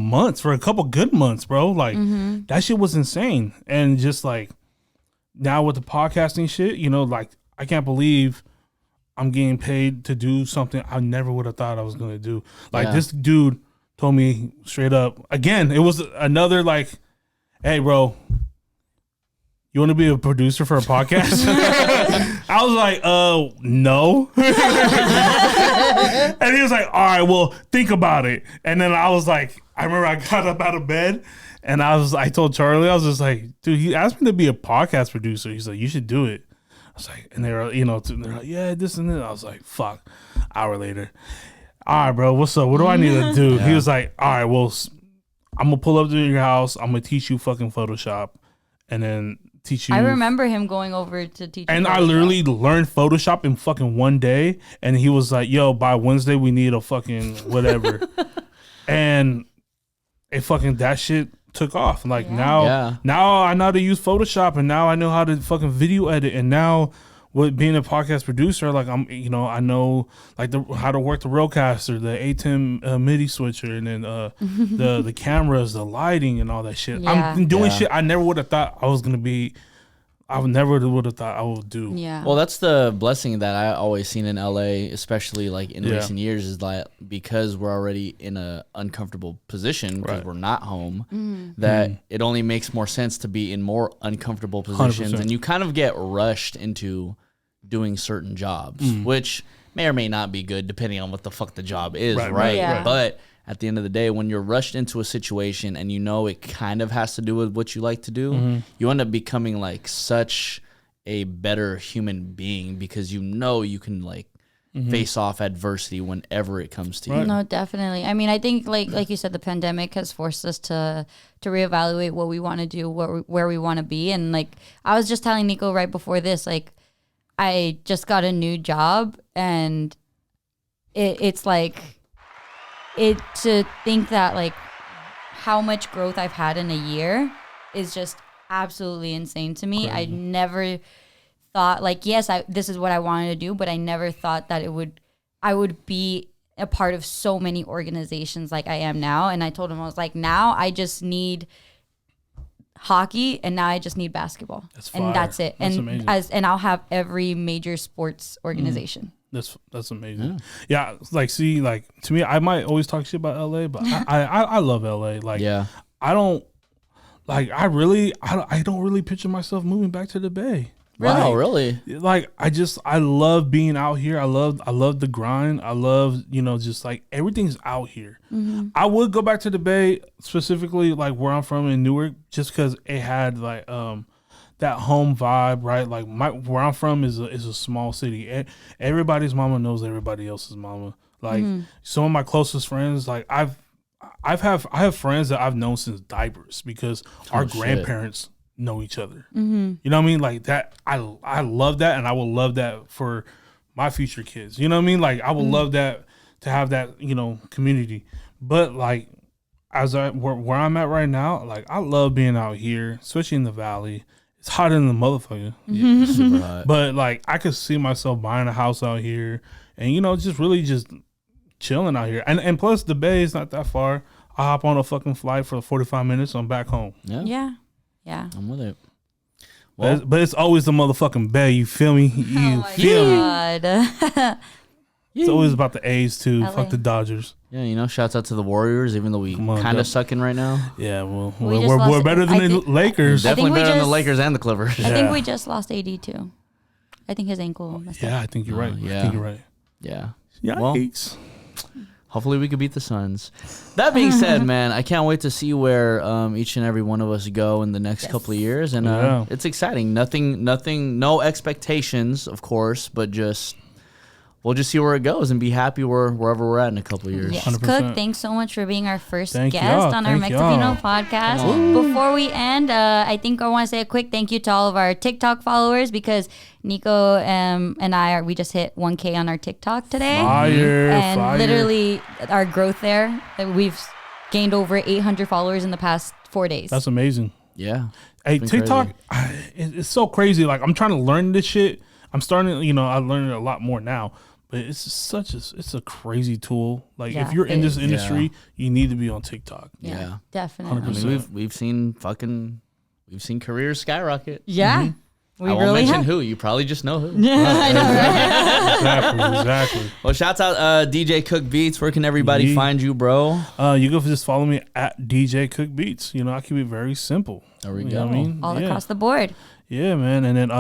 good months, bro. Mm-hmm. That shit was insane, and just now with the podcasting shit, I can't believe I'm getting paid to do something I never would have thought I was going to do. This dude told me straight up, again, it was another hey, bro, you want to be a producer for a podcast? I was like, no. And he was like, all right, well, think about it. And then I was like, I remember I got up out of bed. And I told Charlie, I was just like, dude, he asked me to be a podcast producer. He's like, you should do it. I was like, and they're like, yeah, this and that. I was like, fuck. Hour later, all right, bro, what's up? What do I need to do? He was like, all right, well, I'm gonna pull up to your house. I'm gonna teach you fucking Photoshop, and then teach you.
I remember him going over to teach.
And I literally learned Photoshop in fucking one day. And he was like, yo, by Wednesday we need a fucking whatever, and it fucking that shit took off. Now I know how to use Photoshop, and now I know how to fucking video edit, and now with being a podcast producer, I know how to work the Rodecaster, the ATEM MIDI switcher, and then the cameras, the lighting, and all that shit. I'm doing shit I never would have thought I was gonna be I never would have thought I would do.
Yeah.
Well, that's the blessing that I always seen in LA, especially like in recent years, is that because we're already in a uncomfortable position because we're not home, that it only makes more sense to be in more uncomfortable positions,
100%.
and you kind of get rushed into doing certain jobs, which may or may not be good depending on what the fuck the job is, right?
Yeah.
But at the end of the day, when you're rushed into a situation and you know it kind of has to do with what you like to do, you end up becoming like such a better human being because you know you can like face off adversity whenever it comes to you.
No, definitely. I mean, I think like you said, the pandemic has forced us to reevaluate what we want to do, where we want to be. And like I was just telling Nico right before this, like I just got a new job and it's like to think that like how much growth I've had in a year is just absolutely insane to me. I never thought like, yes, this is what I wanted to do, but I never thought that I would be a part of so many organizations like I am now. And I told him, I was like, now I just need hockey and now I just need basketball. And that's it.
That's
and
amazing.
and I'll have every major sports organization.
That's amazing. Yeah, like see, like to me, I might always talk shit about LA, but I love LA. Like, I don't really picture myself moving back to the Bay.
Really? Oh, really?
Like I love being out here. I love the grind. I love, just like everything's out here. I would go back to the Bay, specifically like where I'm from in Newark, just because it had like that home vibe, right? Like where I'm from is a small city. Everybody's mama knows everybody else's mama. Like some of my closest friends, like I have friends that I've known since diapers because our grandparents know each other. You know what I mean? Like that. I love that, and I will love that for my future kids. You know what I mean? Like I would love that to have that community. But like where I'm at right now, like I love being out here, especially in the valley. It's hotter than the motherfucker.
Yeah, super hot.
But like I could see myself buying a house out here and just really just chilling out here. And plus the Bay is not that far. I hop on a fucking flight for 45 minutes, I'm back home.
Yeah.
I'm with it. Well,
But it's always the motherfucking Bay, you feel me? You feel me? It's always about the A's too.
LA.
Fuck the Dodgers.
yeah, shouts out to the Warriors, even though we kind of sucking right now.
Yeah, well,
We just
we're
lost-
better than the Lakers.
Definitely
we
better than the
just-
Lakers and the Clippers.
I think we just lost AD too. I think his ankle messed up.
Yeah, I think you're right.
yeah.
I think you're right.
Yeah.
Yikes.
Hopefully we could beat the Suns. That being said, man, I can't wait to see where each and every one of us go in the next couple of years. And it's exciting. Nothing, no expectations, of course, but we'll just see where it goes and be happy wherever we're at in a couple of years.
Yes,
100%.
Cook, thanks so much for being our first
Thank
guest
y'all.
on our
Thank
Mexipino
y'all.
podcast. Before we end, I think I want to say a quick thank you to all of our TikTok followers because Nico and we just hit 1K on our TikTok today.
Fire.
Literally our growth there, we've gained over 800 followers in the past 4 days.
That's amazing.
Yeah.
Hey,
been
TikTok, it's so crazy. Like I'm trying to learn this shit. I'm starting, I learn it a lot more now. But it's it's a crazy tool. Like if you're in this industry, you need to be on TikTok.
Yeah.
Definitely.
I mean, we've seen careers skyrocket.
Yeah. We
I won't
really
mention
have.
who. You probably just know who.
Yeah, I know, right?
Exactly.
Well, shouts out DJ Cook Beats. Where can everybody find you, bro?
You can just follow me at DJ Cook Beats. I keep it very simple.
There we
You
go.
know what I mean?
All across the board.
Yeah, man. And then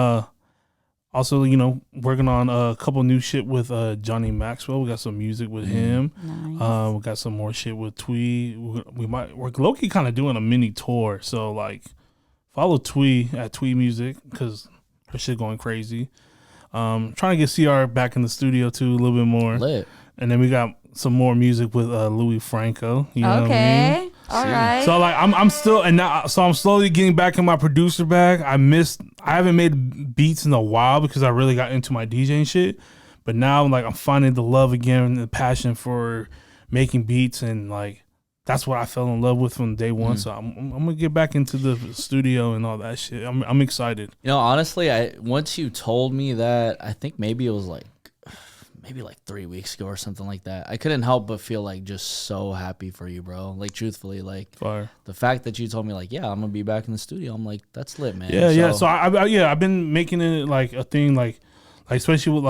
also, working on a couple new shit with Johnny Maxwell. We got some music with him.
Nice.
We got some more shit with Twee. We're low-key kind of doing a mini tour. So like follow Twee at Twee Music because her shit going crazy. Trying to get CR back in the studio too a little bit more.
Lit.
And then we got some more music with Louis Franco. You know what I mean?
All right.
So like I'm still I'm slowly getting back in my producer bag. I haven't made beats in a while because I really got into my DJing shit. But now I'm finding the love again, the passion for making beats, and like that's what I fell in love with from day one. So I'm gonna get back into the studio and all that shit. I'm excited.
Honestly, once you told me that, I think maybe it was like maybe like 3 weeks ago or something like that. I couldn't help but feel like just so happy for you, bro. Like truthfully, like
Fire.
the fact that you told me like, yeah, I'm gonna be back in the studio. I'm like, that's lit, man.
Yeah. So I've been making it like a thing, like especially with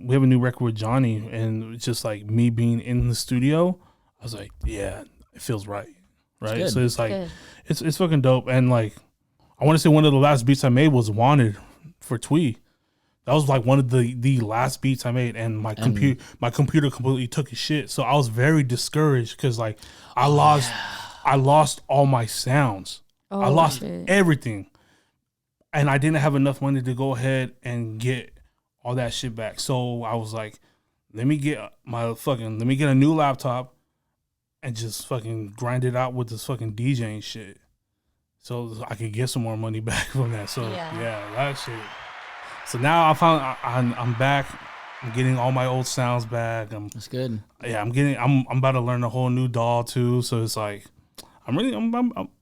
we have a new record with Johnny, and it's just like me being in the studio. I was like, yeah, it feels right.
It's
So it's like
Good.
it's fucking dope. And like I want to say one of the last beats I made was Wanted for Twee. That was like one of the last beats I made, and my computer completely took a shit. So I was very discouraged because like I lost all my sounds.
Oh,
I lost
shit.
everything, and I didn't have enough money to go ahead and get all that shit back. So I was like, let me get a new laptop and just fucking grind it out with this fucking DJing shit, so I could get some more money back from that. So yeah that shit. So now I'm back. I'm getting all my old sounds back.
That's good.
Yeah, I'm about to learn a whole new DAW too. So it's like, I'm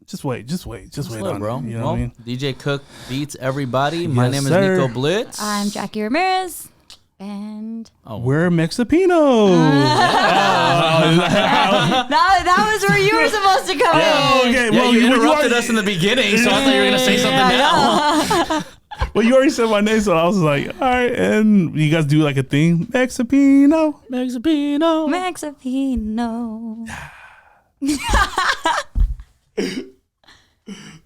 just wait on
bro.
it. You know what I mean?
DJ Cook beats everybody. My
Yes,
name
sir.
is Nico Blitz.
I'm Jackie Ramirez, and
We're Mexipino.
that was where you were supposed to come in.
Okay,
Yeah,
well,
you interrupted
already-
us in the beginning, so I thought you were gonna say something now.
Well, you already said my name, so I was like, all right. And you guys do like a thing, Mexipino.
Mexipino.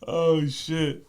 Oh shit.